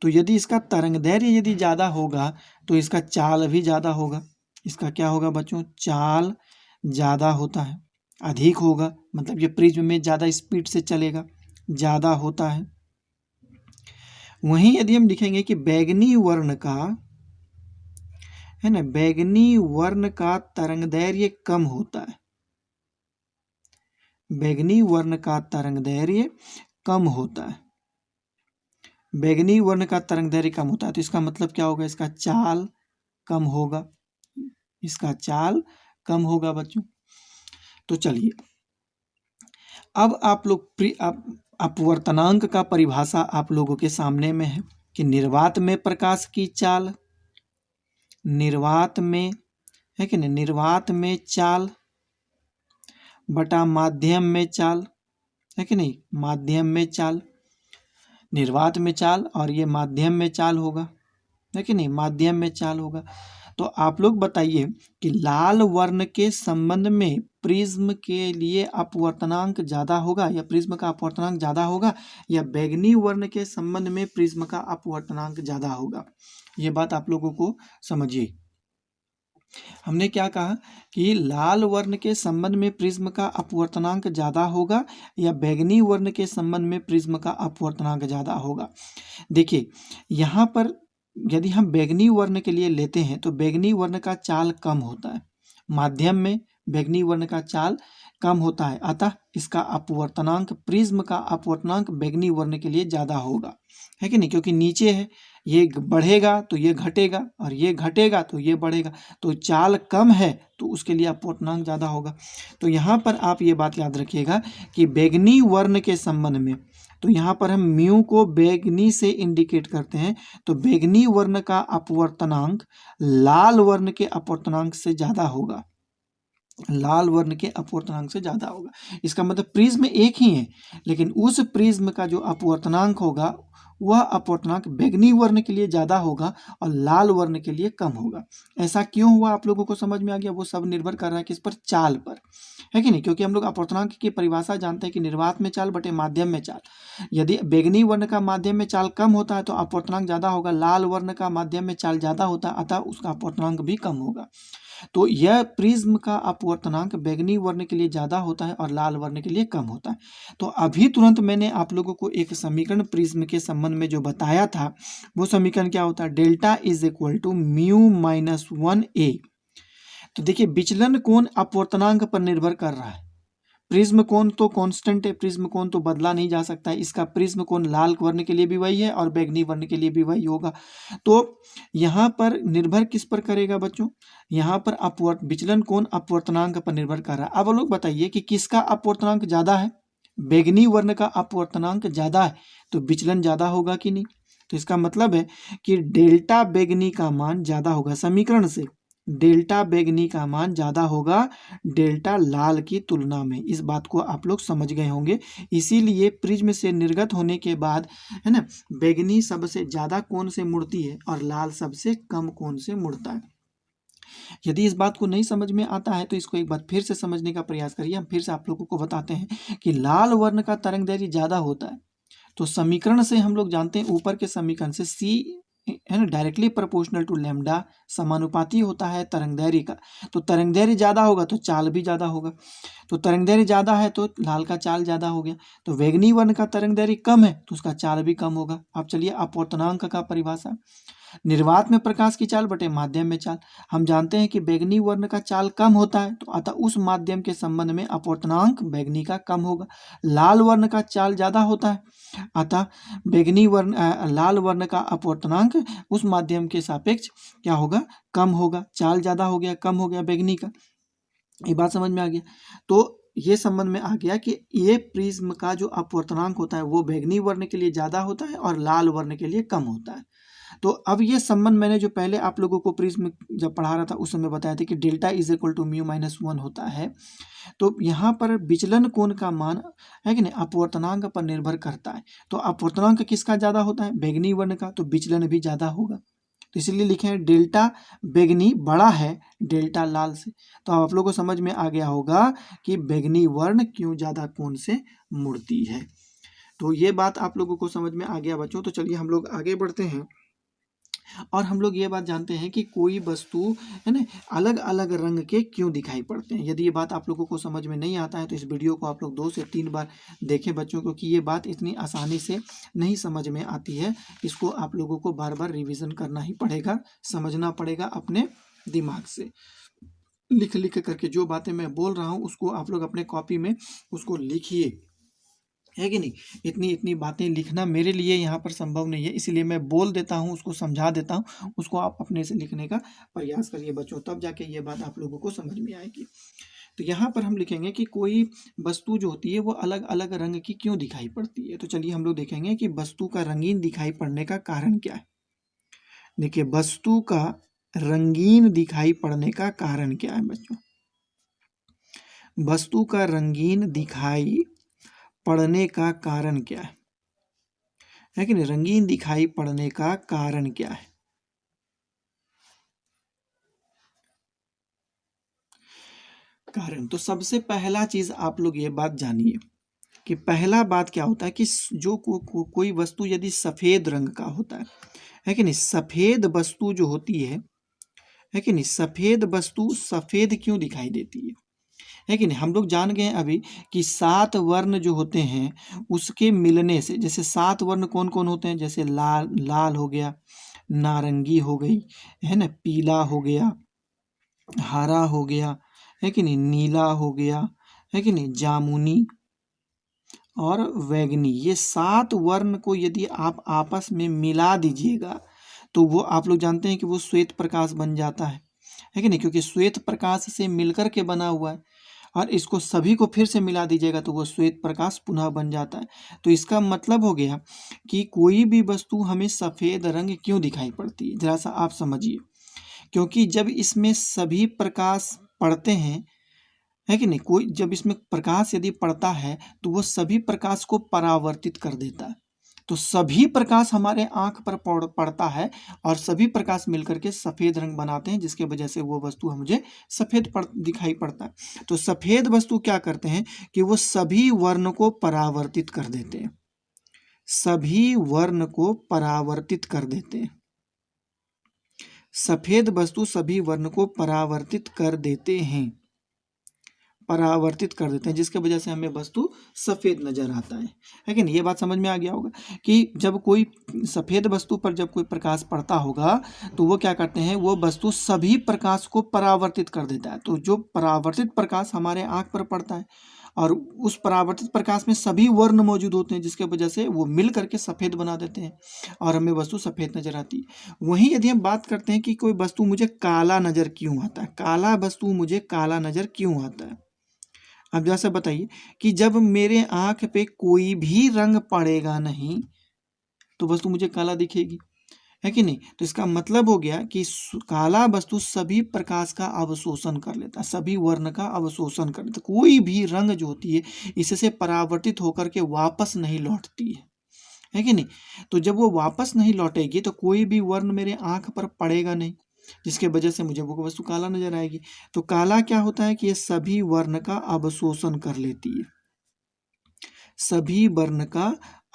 तो यदि इसका तरंगदैर्घ्य यदि ज़्यादा होगा तो इसका चाल भी ज़्यादा होगा। इसका क्या होगा बच्चों? चाल ज़्यादा होता है, अधिक होगा, मतलब ये प्रिज्म में ज़्यादा स्पीड से चलेगा, ज़्यादा होता है। वहीं यदि हम लिखेंगे कि बैंगनी वर्ण का, है ना, बैंगनी वर्ण का तरंगदैर्घ्य कम होता है, बैंगनी वर्ण का तरंगदैर्घ्य कम होता है, बैंगनी वर्ण का तरंगदैर्घ्य कम होता है, तो इसका मतलब क्या होगा? इसका चाल कम होगा, इसका चाल कम होगा बच्चों। तो चलिए अब आप लोग अपवर्तनांक का परिभाषा आप लोगों के सामने में है कि निर्वात में प्रकाश की चाल, निर्वात में, है कि नहीं, निर्वात में चाल बटा माध्यम में चाल, है कि नहीं, माध्यम में चाल, निर्वात में चाल और ये माध्यम में चाल होगा, है कि नहीं, माध्यम में चाल होगा। तो आप लोग बताइए कि लाल वर्ण के संबंध में प्रिज्म के लिए अपवर्तनांक ज़्यादा होगा या प्रिज्म का अपवर्तनांक ज़्यादा होगा, या बैंगनी वर्ण के संबंध में प्रिज्म का अपवर्तनांक ज़्यादा होगा? ये बात आप लोगों को समझिए। हमने क्या कहा कि लाल वर्ण के संबंध में प्रिज्म का अपवर्तनांक ज़्यादा होगा या बैंगनी वर्ण के संबंध में प्रिज्म का अपवर्तनांक ज़्यादा होगा। देखिए यहाँ पर यदि हम बैंगनी वर्ण के लिए लेते हैं तो बैंगनी वर्ण का चाल कम होता है, माध्यम में बैंगनी वर्ण का चाल कम होता है, अतः इसका अपवर्तनांक, प्रिज्म का अपवर्तनांक बैंगनी वर्ण के लिए ज़्यादा होगा, है कि नहीं, क्योंकि नीचे है, ये बढ़ेगा तो ये घटेगा और ये घटेगा तो ये बढ़ेगा, तो चाल कम है तो उसके लिए अपवर्तनांक ज़्यादा होगा। तो यहाँ पर आप ये बात याद रखिएगा कि बैंगनी वर्ण के संबंध में, तो यहाँ पर हम म्यू को बैंगनी से इंडिकेट करते हैं, तो बैंगनी वर्ण का अपवर्तनांक लाल वर्ण के अपवर्तनांक से ज़्यादा होगा, लाल वर्ण के अपवर्तनांक से ज़्यादा होगा। इसका मतलब प्रिज्म एक ही है, लेकिन उस प्रिज्म का जो अपवर्तनांक होगा वह अपवर्तनांक बैंगनी वर्ण के लिए ज़्यादा होगा और लाल वर्ण के लिए कम होगा। ऐसा क्यों हुआ आप लोगों को समझ में आ गया? वो सब निर्भर कर रहा है किस पर? चाल पर, है कि नहीं, क्योंकि हम लोग अपवर्तनांक की परिभाषा जानते हैं कि निर्वात में चाल बटे माध्यम में चाल। यदि बैंगनी वर्ण का माध्यम में चाल कम होता है तो अपवर्तनांक ज़्यादा होगा, लाल वर्ण का माध्यम में चाल ज़्यादा होता है, अतः उसका अपवर्तनांक भी कम होगा। तो यह प्रिज्म का अपवर्तनांक बैंगनी वर्ण के लिए ज़्यादा होता है और लाल वर्ण के लिए कम होता है। तो अभी तुरंत मैंने आप लोगों को एक समीकरण प्रिज्म के संबंध में जो बताया था, वो समीकरण क्या होता है? Delta is equal to mu minus 1a। तो देखिए विचलन कोण अपवर्तनांक पर निर्भर कर रहा है, प्रिज्म कोण तो कांस्टेंट है, प्रिज्म कोण तो बदला नहीं जा सकता है, इसका प्रिज्म कोण लाल वर्ण के लिए भी वही है और बैंगनी वर्ण के लिए भी वही होगा। तो यहाँ पर निर्भर किस पर करेगा बच्चों? यहाँ पर विचलन कोण अपवर्तनांक पर निर्भर कर रहा है। अब लोग बताइए कि किसका अपवर्तनांक ज़्यादा है? बैंगनी वर्ण का अपवर्तनांक ज़्यादा है तो विचलन ज़्यादा होगा कि नहीं? तो इसका मतलब है कि डेल्टा बैंगनी का मान ज़्यादा होगा, समीकरण से डेल्टा बैंगनी का मान ज़्यादा होगा डेल्टा लाल की तुलना में। इस बात को आप लोग समझ गए होंगे। इसीलिए प्रिज्म से निर्गत होने के बाद, है ना, बैंगनी सबसे ज़्यादा कोण से मुड़ती है और लाल सबसे कम कोण से मुड़ता है। यदि इस बात को नहीं समझ में आता है तो इसको एक बार फिर से समझने का प्रयास करिए। हम फिर से आप लोगों को बताते हैं कि लाल वर्ण का तरंगदैर्घ्य ज़्यादा होता है, तो समीकरण से हम लोग जानते हैं, ऊपर के समीकरण से C, है ना, डायरेक्टली प्रोपोर्शनल टू लैम्डा, समानुपाती होता है तरंगदैर्घ्य का। तो तरंगदैर्घ्य ज़्यादा होगा तो चाल भी ज़्यादा होगा, तो तरंगदैर्घ्य ज़्यादा है तो लाल का चाल ज़्यादा हो गया। तो बैंगनी वर्ण का तरंगदैर्घ्य कम है तो उसका चाल भी कम होगा। अब चलिए अपवर्तनांक का परिभाषा, निर्वात में प्रकाश की चाल बटे माध्यम में चाल। हम जानते हैं कि बैंगनी वर्ण का चाल कम होता है, तो अतः उस माध्यम के संबंध में अपवर्तनांक बैंगनी का कम होगा। लाल वर्ण का चाल ज़्यादा होता है, अतः लाल वर्ण का अपवर्तनांक उस माध्यम के सापेक्ष क्या होगा? कम होगा। चाल ज़्यादा हो गया, कम हो गया बैंगनी का। ये बात समझ में आ गया। तो ये संबंध में आ गया कि ये प्रिज्म का जो अपवर्तनांक होता है वो बैंगनी वर्ण के लिए ज़्यादा होता है और लाल वर्ण के लिए कम होता है। तो अब ये संबंध मैंने जो पहले आप लोगों को प्रिज्म जब पढ़ा रहा था उस समय बताया था कि delta is equal to mu minus 1 होता है। तो यहाँ पर विचलन कोण का मान है कि नहीं अपवर्तनांक पर निर्भर करता है। तो अपवर्तनांक किसका ज़्यादा होता है? बैंगनी वर्ण का, तो विचलन भी ज़्यादा होगा। तो इसलिए लिखे हैं डेल्टा बैंगनी बड़ा है डेल्टा लाल से। तो आप लोगों को समझ में आ गया होगा कि बैंगनी वर्ण क्यों ज़्यादा कोण से मुड़ती है। तो ये बात आप लोगों को समझ में आ गया बच्चों। तो चलिए हम लोग आगे बढ़ते हैं और हम लोग ये बात जानते हैं कि कोई वस्तु है ना अलग अलग रंग के क्यों दिखाई पड़ते हैं। यदि ये बात आप लोगों को समझ में नहीं आता है तो इस वीडियो को आप लोग 2 से 3 बार देखें बच्चों, क्योंकि ये बात इतनी आसानी से नहीं समझ में आती है। इसको आप लोगों को बार बार रिवीजन करना ही पड़ेगा, समझना पड़ेगा अपने दिमाग से। लिख लिख करके जो बातें मैं बोल रहा हूँ उसको आप लोग अपने कॉपी में उसको लिखिए, है कि नहीं। इतनी इतनी बातें लिखना मेरे लिए यहाँ पर संभव नहीं है, इसलिए मैं बोल देता हूँ, उसको समझा देता हूँ, उसको आप अपने से लिखने का प्रयास करिए बच्चों, तब जाके ये बात आप लोगों को समझ में आएगी। तो यहाँ पर हम लिखेंगे कि कोई वस्तु जो होती है वो अलग अलग रंग की क्यों दिखाई पड़ती है। तो चलिए हम लोग देखेंगे कि वस्तु का रंगीन दिखाई पड़ने का कारण क्या है। देखिए वस्तु का रंगीन दिखाई पड़ने का कारण क्या है बच्चों। वस्तु का रंगीन दिखाई पड़ने का कारण क्या है कि नहीं। रंगीन दिखाई पड़ने का कारण क्या है। कारण तो सबसे पहला चीज आप लोग ये बात जानिए कि पहला बात क्या होता है कि जो कोई वस्तु यदि सफेद रंग का होता है कि नहीं। सफेद वस्तु जो होती है कि नहीं। सफेद वस्तु सफेद क्यों दिखाई देती है कि नहीं। हम लोग जान गए अभी कि 7 वर्ण जो होते हैं उसके मिलने से, जैसे 7 वर्ण कौन कौन होते हैं, जैसे लाल लाल हो गया, नारंगी हो गई है ना, पीला हो गया, हरा हो गया है कि नहीं, नीला हो गया है कि नहीं, जामुनी और बैंगनी। ये 7 वर्ण को यदि आप आपस में मिला दीजिएगा तो वो आप लोग जानते हैं कि वो श्वेत प्रकाश बन जाता है कि नहीं, क्योंकि श्वेत प्रकाश से मिलकर के बना हुआ है। और इसको सभी को फिर से मिला दीजिएगा तो वो श्वेत प्रकाश पुनः बन जाता है। तो इसका मतलब हो गया कि कोई भी वस्तु हमें सफ़ेद रंग क्यों दिखाई पड़ती है, जरा सा आप समझिए। क्योंकि जब इसमें सभी प्रकाश पड़ते हैं है कि नहीं, कोई जब इसमें प्रकाश यदि पड़ता है तो वो सभी प्रकाश को परावर्तित कर देता है। तो सभी प्रकाश हमारे आंख पर पड़ता है और सभी प्रकाश मिलकर के सफ़ेद रंग बनाते हैं, जिसके वजह से वो वस्तु मुझे सफ़ेद दिखाई पड़ता है। तो सफ़ेद वस्तु क्या करते हैं कि वो सभी वर्ण को परावर्तित कर देते हैं, सभी वर्ण को परावर्तित कर देते हैं। सफ़ेद वस्तु सभी वर्ण को परावर्तित कर देते हैं, परावर्तित कर देते हैं, जिसके वजह से हमें वस्तु सफ़ेद नजर आता है कि नहीं। ये बात समझ में आ गया होगा कि जब कोई सफ़ेद वस्तु पर जब कोई प्रकाश पड़ता होगा तो वो क्या करते हैं, वो वस्तु सभी प्रकाश को परावर्तित कर देता है। तो जो परावर्तित प्रकाश हमारे आँख पर पड़ता है और उस परावर्तित प्रकाश में सभी वर्ण मौजूद होते हैं, जिसके वजह से वो मिल करके सफ़ेद बना देते हैं और हमें वस्तु सफ़ेद नज़र आती है। वहीं यदि हम बात करते हैं कि कोई वस्तु मुझे काला नज़र क्यों आता है, काला वस्तु मुझे काला नज़र क्यों आता है। अब जैसे बताइए कि जब मेरे आँख पे कोई भी रंग पड़ेगा नहीं तो वस्तु मुझे काला दिखेगी, है कि नहीं। तो इसका मतलब हो गया कि काला वस्तु सभी प्रकाश का अवशोषण कर लेता है, सभी वर्ण का अवशोषण कर लेता है। कोई भी रंग जो होती है इससे परावर्तित होकर के वापस नहीं लौटती है कि नहीं। तो जब वो वापस नहीं लौटेगी तो कोई भी वर्ण मेरे आँख पर पड़ेगा नहीं, जिसके वजह से मुझे वो वस्तु काला नजर आएगी। तो काला क्या होता है कि ये सभी वर्ण का अवशोषण कर लेती है, सभी वर्ण का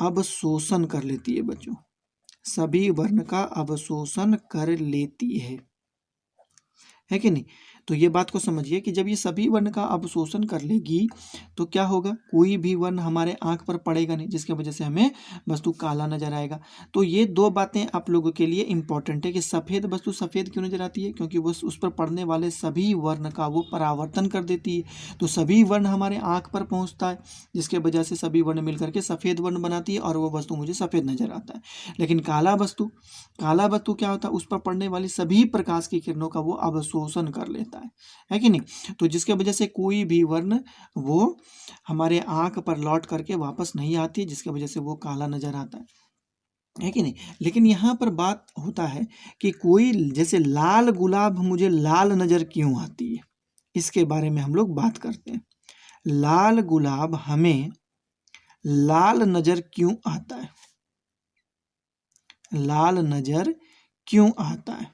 अवशोषण कर लेती है बच्चों, सभी वर्ण का अवशोषण कर लेती है कि नहीं। तो ये बात को समझिए कि जब ये सभी वर्ण का अवशोषण कर लेगी तो क्या होगा, कोई भी वर्ण हमारे आंख पर पड़ेगा नहीं, जिसके वजह से हमें वस्तु काला नजर आएगा। तो ये 2 बातें आप लोगों के लिए इंपॉर्टेंट है कि सफ़ेद वस्तु सफ़ेद क्यों नजर आती है, क्योंकि वो उस पर पड़ने वाले सभी वर्ण का वो परावर्तन कर देती है। तो सभी वर्ण हमारे आँख पर पहुँचता है, जिसके वजह से सभी वर्ण मिलकर के सफ़ेद वर्ण बनाती है और वो वस्तु मुझे सफ़ेद नजर आता है। लेकिन काला वस्तु क्या होता है, उस पर पड़ने वाली सभी प्रकाश की किरणों का वो अवशोषण कर लेता है, आता है कि नहीं। तो जिसके वजह से कोई भी वर्ण वो हमारे आँख पर लौट करके वापस नहीं आती, जिसके वजह से वो काला नज़र आता है कि नहीं। लेकिन यहाँ पर बात होता है कि कोई जैसे लाल गुलाब मुझे लाल नज़र क्यों आती है, इसके बारे में हम लोग बात करते हैं। लाल गुलाब हमें लाल नज़र क्यों आता है, लाल नज़र क्यों आता है,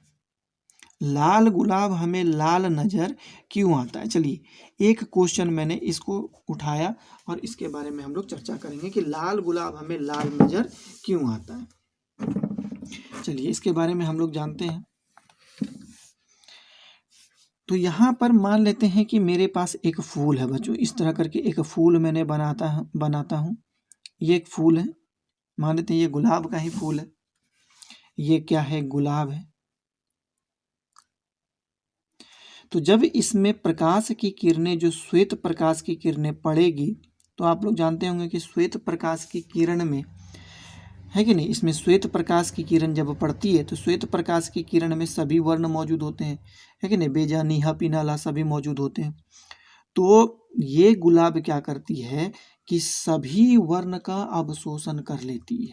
लाल गुलाब हमें लाल नज़र क्यों आता है। चलिए एक क्वेश्चन मैंने इसको उठाया और इसके बारे में हम लोग चर्चा करेंगे कि लाल गुलाब हमें लाल नज़र क्यों आता है। चलिए इसके बारे में हम लोग जानते हैं। तो यहाँ पर मान लेते हैं कि मेरे पास एक फूल है बच्चों, इस तरह करके एक फूल मैंने बनाता हूँ। ये एक फूल है, मान लेते हैं ये गुलाब का ही फूल है। ये क्या है, गुलाब है। तो जब इसमें प्रकाश की किरणें, जो श्वेत प्रकाश की किरणें पड़ेगी, तो आप लोग जानते होंगे कि श्वेत प्रकाश की किरण में, है कि नहीं, इसमें श्वेत प्रकाश की किरण जब पड़ती है तो श्वेत प्रकाश की किरण में सभी वर्ण मौजूद होते हैं, है कि नहीं, बेजा नीहा पीना ला सभी मौजूद होते हैं। तो ये गुलाब क्या करती है कि सभी वर्ण का अवशोषण कर लेती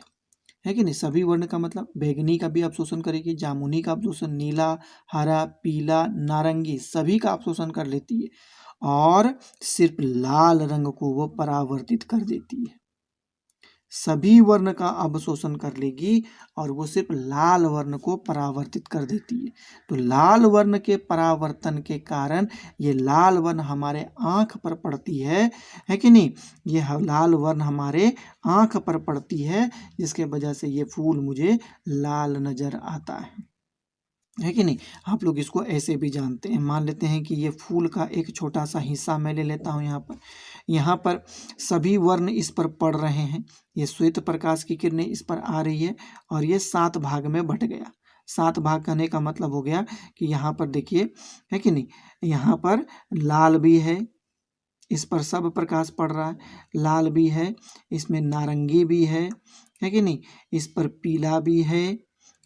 है कि नहीं। सभी वर्ण का मतलब बैंगनी का भी अवशोषण करेगी, जामुनी का अवशोषण, नीला, हरा, पीला, नारंगी, सभी का अवशोषण कर लेती है और सिर्फ लाल रंग को वो परावर्तित कर देती है। सभी वर्ण का अवशोषण कर लेगी और वो सिर्फ लाल वर्ण को परावर्तित कर देती है। तो लाल वर्ण के परावर्तन के कारण ये लाल वर्ण हमारे आँख पर पड़ती है कि नहीं। ये लाल वर्ण हमारे आँख पर पड़ती है, जिसके वजह से ये फूल मुझे लाल नज़र आता है कि नहीं। आप लोग इसको ऐसे भी जानते हैं। मान लेते हैं कि ये फूल का एक छोटा सा हिस्सा मैं ले लेता हूँ। यहाँ पर सभी वर्ण इस पर पड़ रहे हैं। ये श्वेत प्रकाश की किरणें इस पर आ रही है और ये 7 भाग में बट गया। 7 भाग करने का मतलब हो गया कि यहाँ पर देखिए, है कि नहीं, यहाँ पर लाल भी है, इस पर सब प्रकाश पड़ रहा है, लाल भी है, इसमें नारंगी भी है कि नहीं, इस पर पीला भी है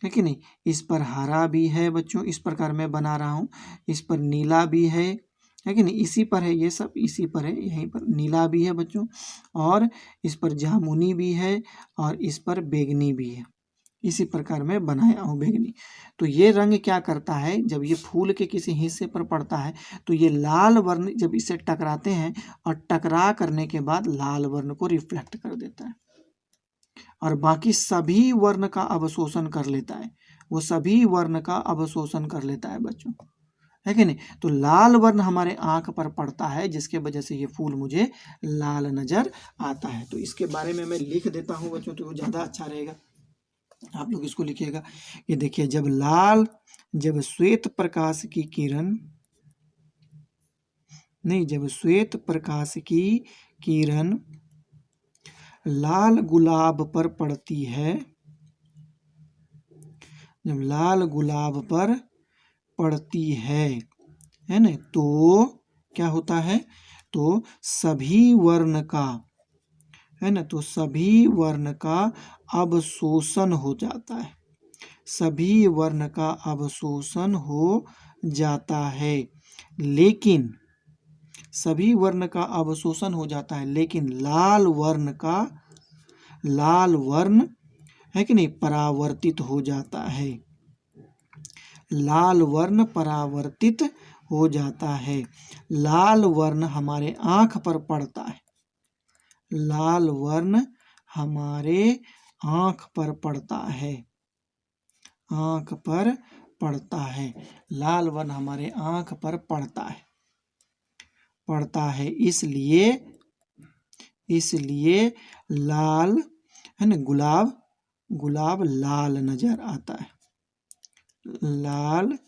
कि नहीं, इस पर हरा भी है बच्चों, इस प्रकार मैं बना रहा हूँ। इस पर नीला भी है कि नहीं, इसी पर है, ये सब इसी पर है, यहीं पर नीला भी है बच्चों, और इस पर जामुनी भी है और इस पर बैंगनी भी है। इसी प्रकार मैं बनाया हूँ बैंगनी। तो ये रंग क्या करता है, जब ये फूल के किसी हिस्से पर पड़ता है तो ये लाल वर्ण जब इसे टकराते हैं और टकरा करने के बाद लाल वर्ण को रिफ्लेक्ट कर देता है और बाकी सभी वर्ण का अवशोषण कर लेता है। वो सभी वर्ण का अवशोषण कर लेता है बच्चों, है कि नहीं। तो लाल वर्ण हमारे आँख पर पड़ता है, जिसके वजह से ये फूल मुझे लाल नज़र आता है। तो इसके बारे में मैं लिख देता हूँ बच्चों, तो वो ज़्यादा अच्छा रहेगा। आप लोग इसको लिखिएगा। ये देखिए, जब श्वेत प्रकाश की किरण नहीं, जब श्वेत प्रकाश की किरण लाल गुलाब पर पड़ती है, जब लाल गुलाब पर पड़ती है ना, तो क्या होता है, तो सभी वर्ण का, है ना, तो सभी वर्ण का अवशोषण हो जाता है, सभी वर्ण का अवशोषण हो जाता है। लेकिन सभी वर्ण का अवशोषण हो जाता है, लेकिन लाल वर्ण है कि नहीं, परावर्तित हो जाता है। लाल वर्ण परावर्तित हो जाता है। लाल वर्ण हमारे आँख पर पड़ता है, लाल वर्ण हमारे आँख पर पड़ता है, आँख पर पड़ता है, लाल वर्ण हमारे आँख पर पड़ता है, इसलिए लाल, है ना, गुलाब लाल नज़र आता है, लाल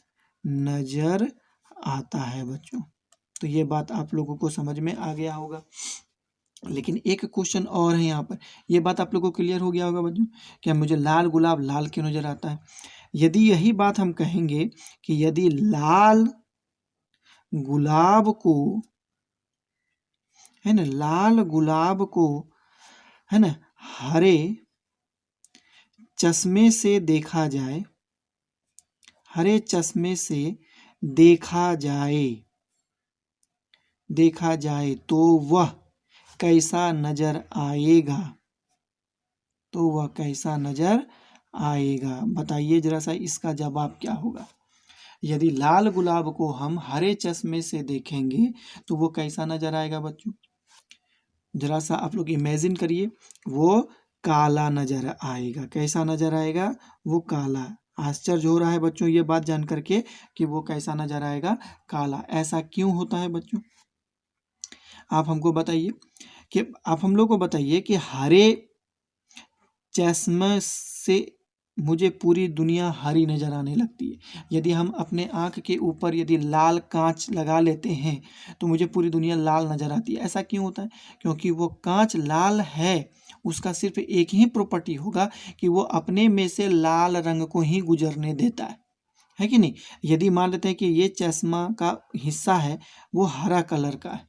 नज़र आता है बच्चों। तो ये बात आप लोगों को समझ में आ गया होगा। लेकिन एक क्वेश्चन और है यहाँ पर, ये बात आप लोगों को क्लियर हो गया होगा बच्चों, क्या मुझे लाल गुलाब लाल क्यों नज़र आता है। यदि यही बात हम कहेंगे कि यदि लाल गुलाब को, है ना, लाल गुलाब को, है ना, हरे चश्मे से देखा जाए, हरे चश्मे से देखा जाए, देखा जाए तो वह कैसा नजर आएगा, तो वह कैसा नजर आएगा। बताइए जरा सा इसका जवाब क्या होगा। यदि लाल गुलाब को हम हरे चश्मे से देखेंगे तो वो कैसा नजर आएगा बच्चों। जरा सा आप लोग इमेजिन करिए, वो काला नजर आएगा। कैसा नजर आएगा, वो काला। आश्चर्य हो रहा है बच्चों ये बात जान करके कि वो कैसा नजर आएगा, काला। ऐसा क्यों होता है बच्चों, आप हमको बताइए कि आप हम लोग को बताइए कि हरे चश्मे से मुझे पूरी दुनिया हरी नजर आने लगती है। यदि हम अपने आँख के ऊपर यदि लाल कांच लगा लेते हैं तो मुझे पूरी दुनिया लाल नजर आती है। ऐसा क्यों होता है, क्योंकि वो कांच लाल है, उसका सिर्फ एक ही प्रॉपर्टी होगा कि वो अपने में से लाल रंग को ही गुजरने देता है कि नहीं। यदि मान लेते हैं कि ये चश्मा का हिस्सा है वो हरा कलर का है,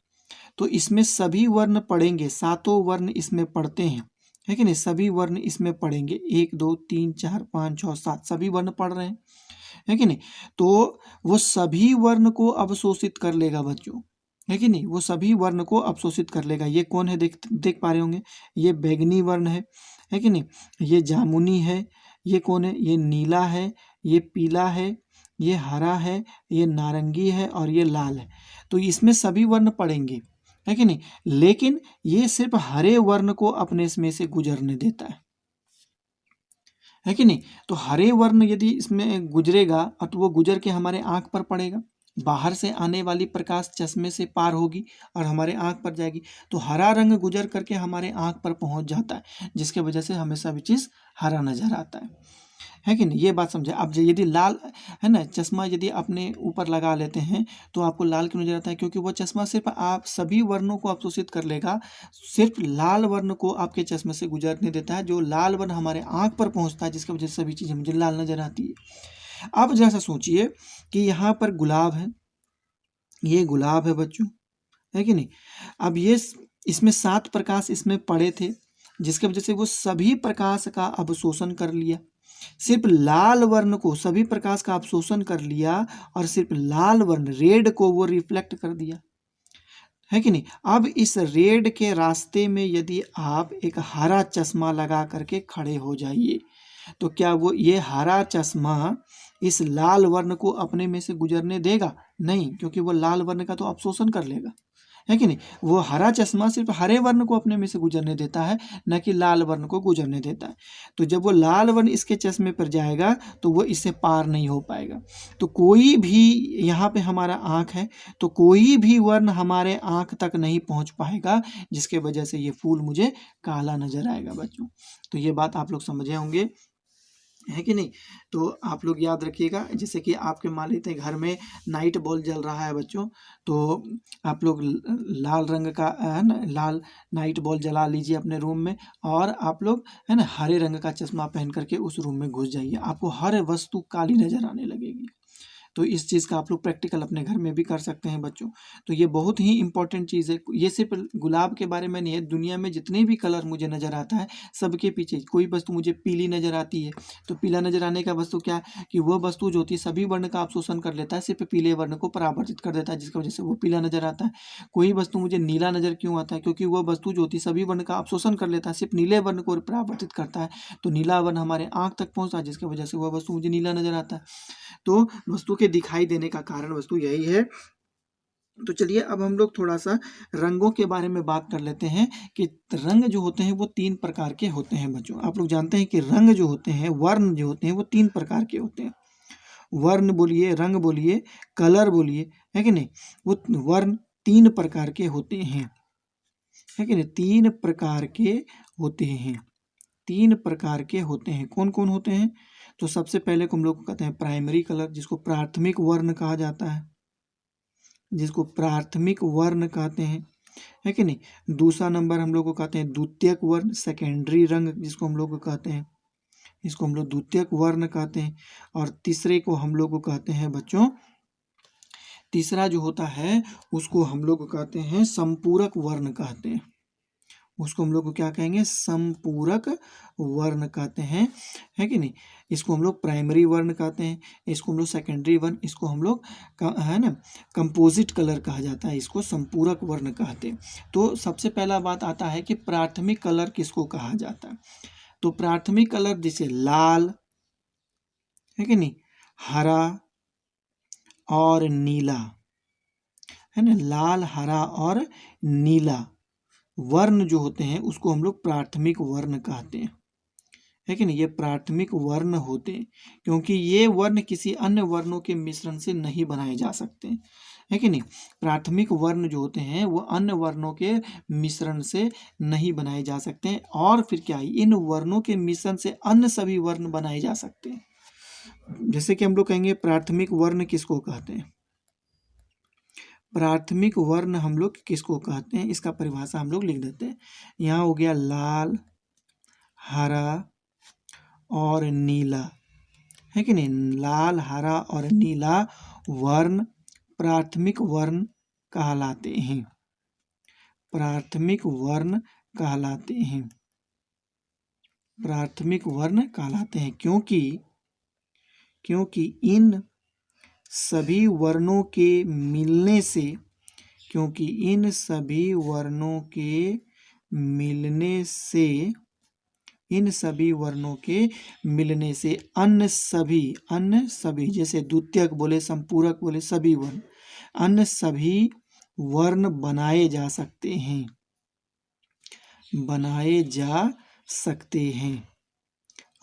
तो इसमें सभी वर्ण पड़ेंगे, सातों वर्ण इसमें पढ़ते हैं, है कि नहीं। सभी वर्ण इसमें पढ़ेंगे, 1 2 3 4 5 6 7 सभी वर्ण पढ़ रहे हैं, है कि नहीं। तो वो सभी वर्ण को अवशोषित कर लेगा बच्चों, है कि नहीं। वो सभी वर्ण को अवशोषित कर लेगा। ये कौन है, देख देख पा रहे होंगे, ये बैगनी वर्ण है कि नहीं। ये जामुनी है, ये कौन है, ये नीला है, ये पीला है, ये हरा है, ये नारंगी है और ये लाल है। तो इसमें सभी वर्ण पढ़ेंगे, है कि नहीं। लेकिन ये सिर्फ हरे वर्ण को अपने इसमें से गुजरने देता है कि नहीं। तो हरे वर्ण यदि इसमें गुजरेगा तो वो गुजर के हमारे आंख पर पड़ेगा, बाहर से आने वाली प्रकाश चश्मे से पार होगी और हमारे आंख पर जाएगी। तो हरा रंग गुजर करके हमारे आंख पर पहुंच जाता है, जिसके वजह से हमें सभी चीज़ हरा नजर आता है कि नहीं। ये बात समझे। अब यदि लाल है ना चश्मा यदि अपने ऊपर लगा लेते हैं तो आपको लाल क्यों नजर आता है, क्योंकि वो चश्मा सिर्फ आप सभी वर्णों को अवशोषित कर लेगा, सिर्फ लाल वर्ण को आपके चश्मे से गुजरने देता है, जो लाल वर्ण हमारे आंख पर पहुंचता है, जिसकी वजह से सभी चीज़ें मुझे लाल नजर आती है। अब जैसा सोचिए कि यहाँ पर गुलाब है, ये गुलाब है बच्चों, है कि नहीं। अब ये इसमें 7 प्रकाश इसमें पड़े थे, जिसके वजह से वो सभी प्रकाश का अवशोषण कर लिया, सिर्फ लाल वर्ण को सभी प्रकाश का अवशोषण कर लिया और सिर्फ लाल वर्ण रेड को वो रिफ्लेक्ट कर दिया, है कि नहीं। अब इस रेड के रास्ते में यदि आप एक हरा चश्मा लगा करके खड़े हो जाइए तो क्या वो ये हरा चश्मा इस लाल वर्ण को अपने में से गुजरने देगा, नहीं, क्योंकि वो लाल वर्ण का तो अवशोषण कर लेगा, है कि नहीं। वो हरा चश्मा सिर्फ हरे वर्ण को अपने में से गुजरने देता है, न कि लाल वर्ण को गुजरने देता है। तो जब वो लाल वर्ण इसके चश्मे पर जाएगा तो वो इससे पार नहीं हो पाएगा। तो कोई भी यहाँ पे हमारा आँख है, तो कोई भी वर्ण हमारे आँख तक नहीं पहुँच पाएगा, जिसके वजह से ये फूल मुझे काला नजर आएगा बच्चों। तो ये बात आप लोग समझे होंगे, है कि नहीं। तो आप लोग याद रखिएगा, जैसे कि आपके मान लेते हैं घर में नाइट बॉल जल रहा है बच्चों, तो आप लोग लाल रंग का है ना लाल नाइट बॉल जला लीजिए अपने रूम में, और आप लोग है ना हरे रंग का चश्मा पहन करके उस रूम में घुस जाइए, आपको हर वस्तु काली नजर आने लगेगी। तो इस चीज़ का आप लोग प्रैक्टिकल अपने घर में भी कर सकते हैं बच्चों। तो ये बहुत ही इंपॉर्टेंट चीज़ है। ये सिर्फ गुलाब के बारे में नहीं है, दुनिया में जितने भी कलर मुझे नज़र आता है सबके पीछे कोई वस्तु मुझे पीली नज़र आती है, तो पीला नज़र आने का वस्तु क्या है कि वह वस्तु जो होती है सभी वर्ण का अवशोषण कर लेता है, सिर्फ पीले वर्ण को परावर्तित कर देता है, जिसकी वजह से वो पीला नज़र आता है। कोई वस्तु मुझे नीला नज़र क्यों आता है, क्योंकि वह वस्तु जो होती है सभी वर्ण का अवशोषण कर लेता है, सिर्फ नीले वर्ण को परावर्तित करता है, तो नीला वर्ण हमारे आँख तक पहुँचता है, जिसकी वजह से वह वस्तु मुझे नीला नज़र आता है। तो वस्तु के दिखाई देने का कारण वस्तु यही है। तो चलिए अब हम लोग थोड़ा सा रंगों के बारे में बात कर लेते हैं कि रंग जो होते हैं वो 3 प्रकार के होते हैं बच्चों। आप लोग जानते हैं कि रंग जो होते हैं, वर्ण जो होते हैं वो 3 प्रकार के होते हैं। वर्ण बोलिए, रंग बोलिए, कलर बोलिए, है कि नहीं। वो वर्ण 3 प्रकार के होते हैं, है कि नहीं। 3 प्रकार के होते हैं, 3 प्रकार के होते हैं। कौन कौन होते हैं, तो सबसे पहले को हम लोग कहते हैं प्राइमरी कलर, जिसको प्राथमिक वर्ण कहा जाता है, जिसको प्राथमिक वर्ण कहते हैं, है कि नहीं। दूसरा नंबर हम लोग को कहते हैं द्वितीयक वर्ण, सेकेंडरी रंग जिसको हम लोग कहते हैं, इसको हम लोग द्वितीयक वर्ण कहते हैं। और तीसरे को हम लोग को कहते हैं बच्चों, तीसरा जो होता है उसको हम लोग कहते हैं संपूरक वर्ण कहते हैं, उसको हम लोग को क्या कहेंगे, संपूरक वर्ण कहते हैं, है कि नहीं। इसको हम लोग प्राइमरी वर्ण कहते हैं, इसको हम लोग सेकेंडरी वर्ण, इसको हम लोग है ना कंपोजिट कलर कहा जाता है, इसको संपूरक वर्ण कहते हैं। तो सबसे पहला बात आता है कि प्राथमिक कलर किसको कहा जाता है। तो प्राथमिक कलर जैसे लाल, है कि नहीं, हरा और नीला, है ना, लाल, हरा और नीला वर्ण जो होते हैं उसको हम लोग प्राथमिक वर्ण कहते हैं, है कि नहीं। ये प्राथमिक वर्ण होते हैं क्योंकि ये वर्ण किसी अन्य वर्णों के मिश्रण से नहीं बनाए जा सकते, है कि नहीं। प्राथमिक वर्ण जो होते हैं वो अन्य वर्णों के मिश्रण से नहीं बनाए जा सकते हैं, और फिर क्या है, इन वर्णों के मिश्रण से अन्य सभी वर्ण बनाए जा सकते हैं। जैसे कि हम लोग कहेंगे प्राथमिक वर्ण किसको कहते हैं, प्राथमिक वर्ण हम लोग किसको कहते हैं, इसका परिभाषा हम लोग लिख देते हैं। यहाँ हो गया लाल, हरा और नीला, है कि नहीं। लाल, हरा और नीला वर्ण प्राथमिक वर्ण कहलाते हैं, प्राथमिक वर्ण कहलाते हैं, प्राथमिक वर्ण कहलाते हैं क्योंकि इन सभी वर्णों के मिलने से, क्योंकि इन सभी वर्णों के मिलने से, इन सभी वर्णों के मिलने से अन्य सभी जैसे द्वितीयक बोले, संपूरक बोले, सभी वर्ण, अन्य सभी वर्ण बनाए जा सकते हैं, बनाए जा सकते हैं,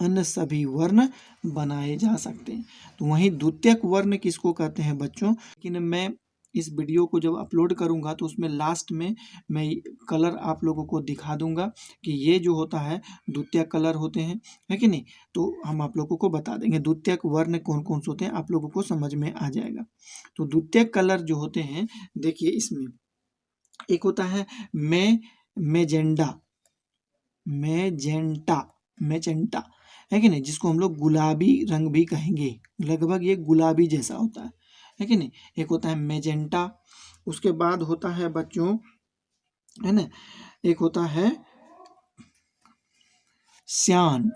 अन्य सभी वर्ण बनाए जा सकते हैं। तो वहीं द्वितीयक वर्ण किसको कहते हैं बच्चों, लेकिन मैं इस वीडियो को जब अपलोड करूंगा तो उसमें लास्ट में मैं कलर आप लोगों को दिखा दूंगा कि ये जो होता है द्वितीयक कलर होते हैं, है कि नहीं। तो हम आप लोगों को बता देंगे द्वितीयक वर्ण कौन कौन से होते हैं, आप लोगों को समझ में आ जाएगा। तो द्वितीयक कलर जो होते हैं, देखिए इसमें एक होता है मैजेंटा, मैजेंटा, है कि नहीं, जिसको हम लोग गुलाबी रंग भी कहेंगे, लगभग ये गुलाबी जैसा होता है कि नहीं। एक होता है मैजेंटा, उसके बाद होता है बच्चों, है ना, एक होता है सियान,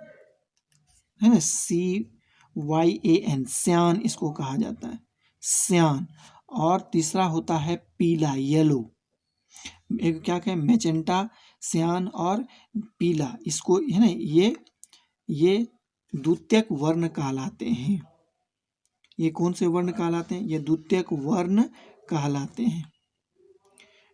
है ना, CYAN, सियान इसको कहा जाता है, सियान। और तीसरा होता है पीला, येलो। एक क्या कहें, मैजेंटा, सियान और पीला, इसको है ना, ये द्वितीयक वर्ण कहलाते हैं। ये कौन से वर्ण कहलाते हैं, ये द्वितीयक वर्ण कहलाते हैं,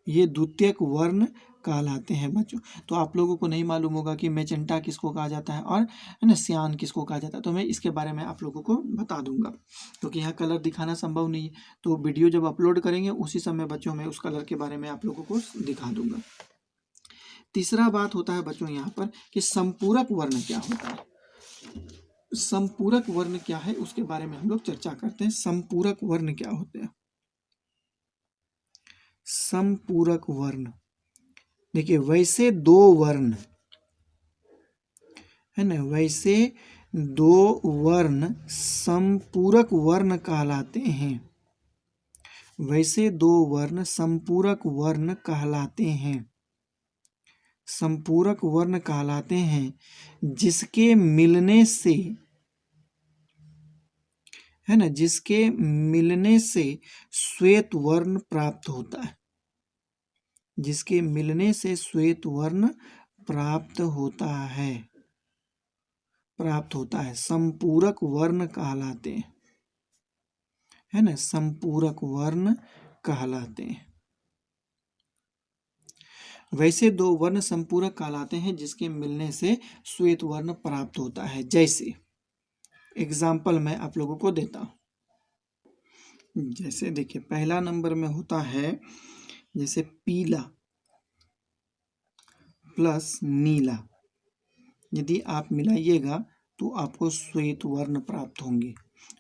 ये द्वितीयक वर्ण कहलाते हैं बच्चों। तो आप लोगों को नहीं मालूम होगा कि मैजेंटा किसको कहा जाता है और है ना सियान किसको कहा जाता है, तो मैं इसके बारे में आप लोगों को बता दूंगा, क्योंकि यहाँ कलर दिखाना संभव नहीं है। तो वीडियो जब अपलोड करेंगे उसी समय बच्चों में उस कलर के बारे में आप लोगों को दिखा दूंगा। तीसरा बात होता है बच्चों यहाँ पर कि संपूरक वर्ण क्या होता है। संपूरक वर्ण क्या है उसके बारे में हम लोग चर्चा करते हैं। संपूरक वर्ण क्या होते हैं, संपूरक वर्ण, देखिए वैसे दो वर्ण, है ना, वैसे दो वर्ण संपूरक वर्ण कहलाते हैं, वैसे दो वर्ण संपूरक वर्ण कहलाते हैं, संपूरक वर्ण कहलाते हैं जिसके मिलने से, है ना, जिसके मिलने से श्वेत वर्ण प्राप्त होता है, जिसके मिलने से श्वेत वर्ण प्राप्त होता है, प्राप्त होता है, संपूरक वर्ण कहलाते हैं, है ना, संपूरक वर्ण कहलाते हैं। वैसे दो वर्ण संपूरक कहलाते हैं जिसके मिलने से श्वेत वर्ण प्राप्त होता है। जैसे एग्जाम्पल मैं आप लोगों को देता हूं, जैसे देखिए पहला नंबर में होता है जैसे पीला प्लस नीला, यदि आप मिलाइएगा तो आपको श्वेत वर्ण प्राप्त होंगे।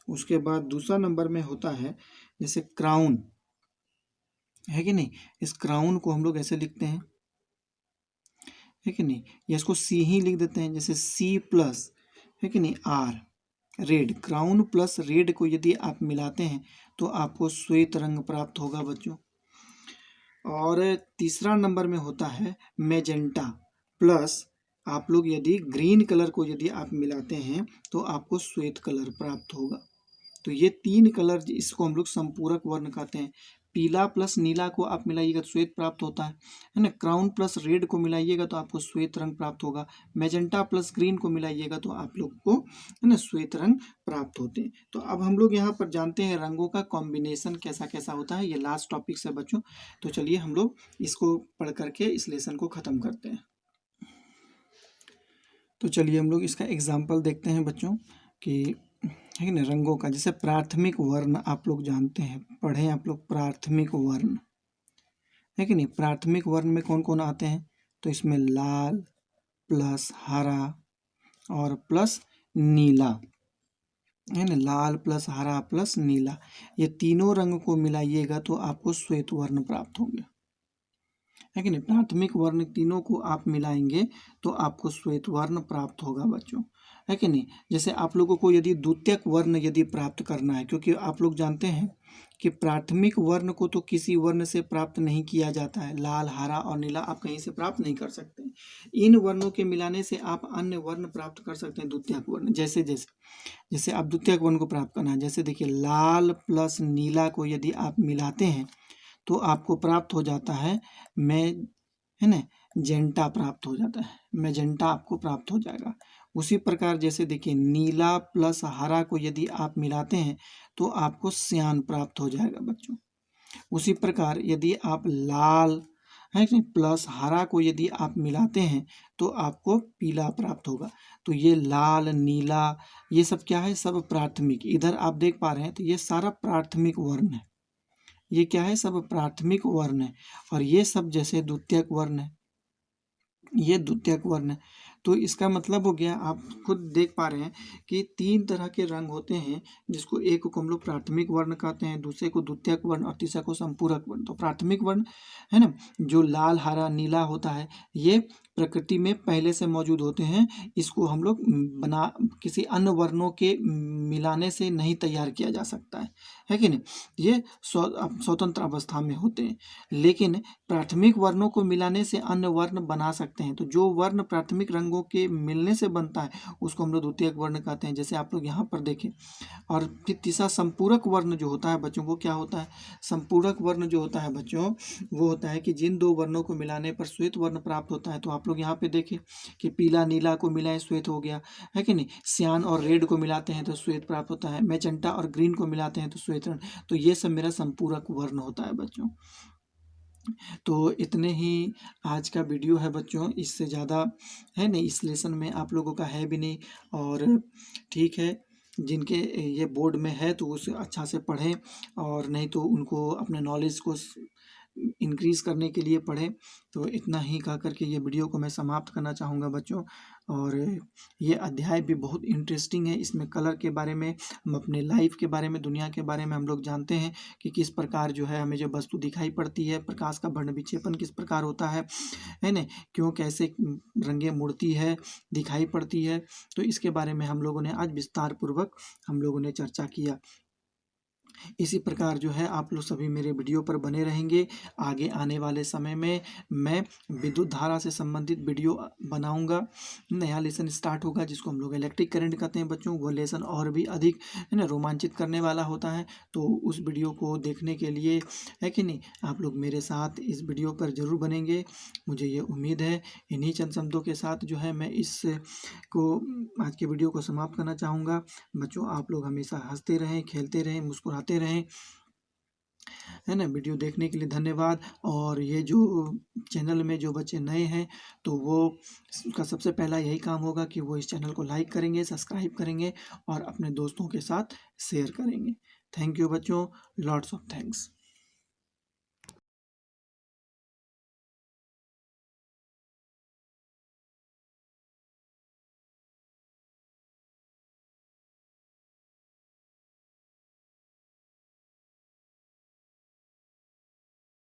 उसके बाद दूसरा नंबर में होता है जैसे क्राउन, है कि नहीं, इस क्राउन को हम लोग ऐसे लिखते हैं, है कि नहीं, या इसको सी ही लिख देते हैं, जैसे C प्लस, है कि नहीं, R, red. Crown plus red को यदि आप मिलाते हैं तो आपको श्वेत रंग प्राप्त होगा बच्चों। और तीसरा नंबर में होता है मैजेंटा प्लस, आप लोग यदि ग्रीन कलर को यदि आप मिलाते हैं तो आपको श्वेत कलर प्राप्त होगा। तो ये 3 कलर इसको हम लोग संपूरक वर्ण कहते हैं। पीला प्लस नीला को आप मिलाइएगा तो श्वेत प्राप्त होता है ना। क्राउन प्लस रेड को मिलाइएगा तो आपको श्वेत रंग प्राप्त होगा। मैजेंटा प्लस ग्रीन को मिलाइएगा तो आप लोग को है ना श्वेत रंग प्राप्त होते हैं। तो अब हम लोग यहाँ पर जानते हैं रंगों का कॉम्बिनेशन कैसा कैसा होता है। ये लास्ट टॉपिक है बच्चों, तो चलिए हम लोग इसको पढ़ करके इस लेसन को ख़त्म करते हैं। तो चलिए हम लोग इसका एग्जाम्पल देखते हैं बच्चों कि है ना रंगों का। जैसे प्राथमिक वर्ण आप लोग जानते हैं, पढ़े आप लोग प्राथमिक वर्ण, है कि नहीं। प्राथमिक वर्ण में कौन कौन आते हैं, तो इसमें लाल प्लस हरा और प्लस नीला, है ना। लाल प्लस हरा प्लस नीला, ये तीनों रंग को मिलाइएगा तो आपको श्वेत वर्ण प्राप्त होंगे, है कि नहीं। प्राथमिक वर्ण तीनों को आप मिलाएंगे तो आपको श्वेत वर्ण प्राप्त होगा बच्चों, है कि नहीं। जैसे आप लोगों को यदि द्वितीयक वर्ण यदि प्राप्त करना है, क्योंकि आप लोग जानते हैं कि प्राथमिक वर्ण को तो किसी वर्ण से प्राप्त नहीं किया जाता है। लाल हरा और नीला आप कहीं से प्राप्त नहीं कर सकते। इन वर्णों के मिलाने से आप अन्य वर्ण प्राप्त कर सकते हैं, द्वितीयक वर्ण। जैसे जैसे जैसे आप द्वितीयक वर्ण को प्राप्त करना है, जैसे देखिए लाल प्लस नीला को यदि आप मिलाते हैं तो आपको प्राप्त हो जाता है है ना जेंटा प्राप्त हो जाता है, मैजेंटा आपको प्राप्त हो जाएगा। उसी प्रकार जैसे देखिए नीला प्लस हरा को यदि आप मिलाते हैं तो आपको सियान प्राप्त हो जाएगा बच्चों। उसी प्रकार यदि आप लाल है कि प्लस हरा को यदि आप मिलाते हैं तो आपको पीला प्राप्त होगा। तो ये लाल नीला ये सब क्या है, सब प्राथमिक। इधर आप देख पा रहे हैं तो ये सारा प्राथमिक वर्ण है, ये क्या है, सब प्राथमिक वर्ण है। और ये सब जैसे द्वितीयक वर्ण है, ये द्वितीयक वर्ण है। तो इसका मतलब हो गया, आप खुद देख पा रहे हैं कि 3 तरह के रंग होते हैं, जिसको एक को हम लोग प्राथमिक वर्ण कहते हैं, दूसरे को द्वितीयक वर्ण और तीसरा को संपूरक वर्ण। तो प्राथमिक वर्ण है ना, जो लाल हरा नीला होता है, ये प्रकृति में पहले से मौजूद होते हैं। इसको हम लोग बना किसी अन्य वर्णों के मिलाने से नहीं तैयार किया जा सकता है कि नहीं। ये स्वतंत्र अवस्था में होते हैं, लेकिन प्राथमिक वर्णों को मिलाने से अन्य वर्ण बना सकते हैं। तो जो वर्ण प्राथमिक रंगों के मिलने से बनता है उसको हम लोग द्वितीयक वर्ण कहते हैं। जैसे आप लोग यहाँ पर देखें। और फिर तीसरा संपूरक वर्ण जो होता है बच्चों, वो क्या होता है, संपूरक वर्ण जो होता है बच्चों, वो होता है कि जिन दो वर्णों को मिलाने पर श्वेत वर्ण प्राप्त होता है। तो आप लोग यहाँ पे देखें कि पीला नीला को मिलाए श्वेत हो गया, है कि नहीं। सियान और रेड को मिलाते हैं तो श्वेत प्राप्त होता है। मैजेंटा और ग्रीन को मिलाते हैं तो श्वेत रंग। तो ये सब मेरा संपूरक वर्ण होता है बच्चों। तो इतने ही आज का वीडियो है बच्चों, इससे ज़्यादा है नहीं, इस लेसन में आप लोगों का है भी नहीं। और ठीक है, जिनके ये बोर्ड में है तो उसे अच्छा से पढ़ें, और नहीं तो उनको अपने नॉलेज को इंक्रीज़ करने के लिए पढ़ें। तो इतना ही कह करके ये वीडियो को मैं समाप्त करना चाहूँगा बच्चों। और ये अध्याय भी बहुत इंटरेस्टिंग है। इसमें कलर के बारे में, हम अपने लाइफ के बारे में, दुनिया के बारे में हम लोग जानते हैं कि किस प्रकार जो है हमें जो वस्तु दिखाई पड़ती है, प्रकाश का वर्ण विक्षेपण किस प्रकार होता है ना, क्यों कैसे रंगे मुड़ती है, दिखाई पड़ती है। तो इसके बारे में हम लोगों ने आज विस्तार पूर्वक हम लोगों ने चर्चा किया। इसी प्रकार जो है आप लोग सभी मेरे वीडियो पर बने रहेंगे। आगे आने वाले समय में मैं विद्युत धारा से संबंधित वीडियो बनाऊंगा। नया लेसन स्टार्ट होगा जिसको हम लोग इलेक्ट्रिक करंट कहते हैं बच्चों। वो लेसन और भी अधिक है ना रोमांचित करने वाला होता है। तो उस वीडियो को देखने के लिए, है कि नहीं, आप लोग मेरे साथ इस वीडियो पर ज़रूर बनेंगे, मुझे ये उम्मीद है। इन्हीं चंद शब्दों के साथ जो है मैं आज के वीडियो को समाप्त करना चाहूँगा। बच्चों आप लोग हमेशा हंसते रहें, खेलते रहें, मुस्कुराते रहें, है ना। वीडियो देखने के लिए धन्यवाद। और ये जो चैनल में जो बच्चे नए हैं तो वो उसका सबसे पहला यही काम होगा कि वो इस चैनल को लाइक करेंगे, सब्सक्राइब करेंगे और अपने दोस्तों के साथ शेयर करेंगे। थैंक यू बच्चों, लॉट्स ऑफ थैंक्स।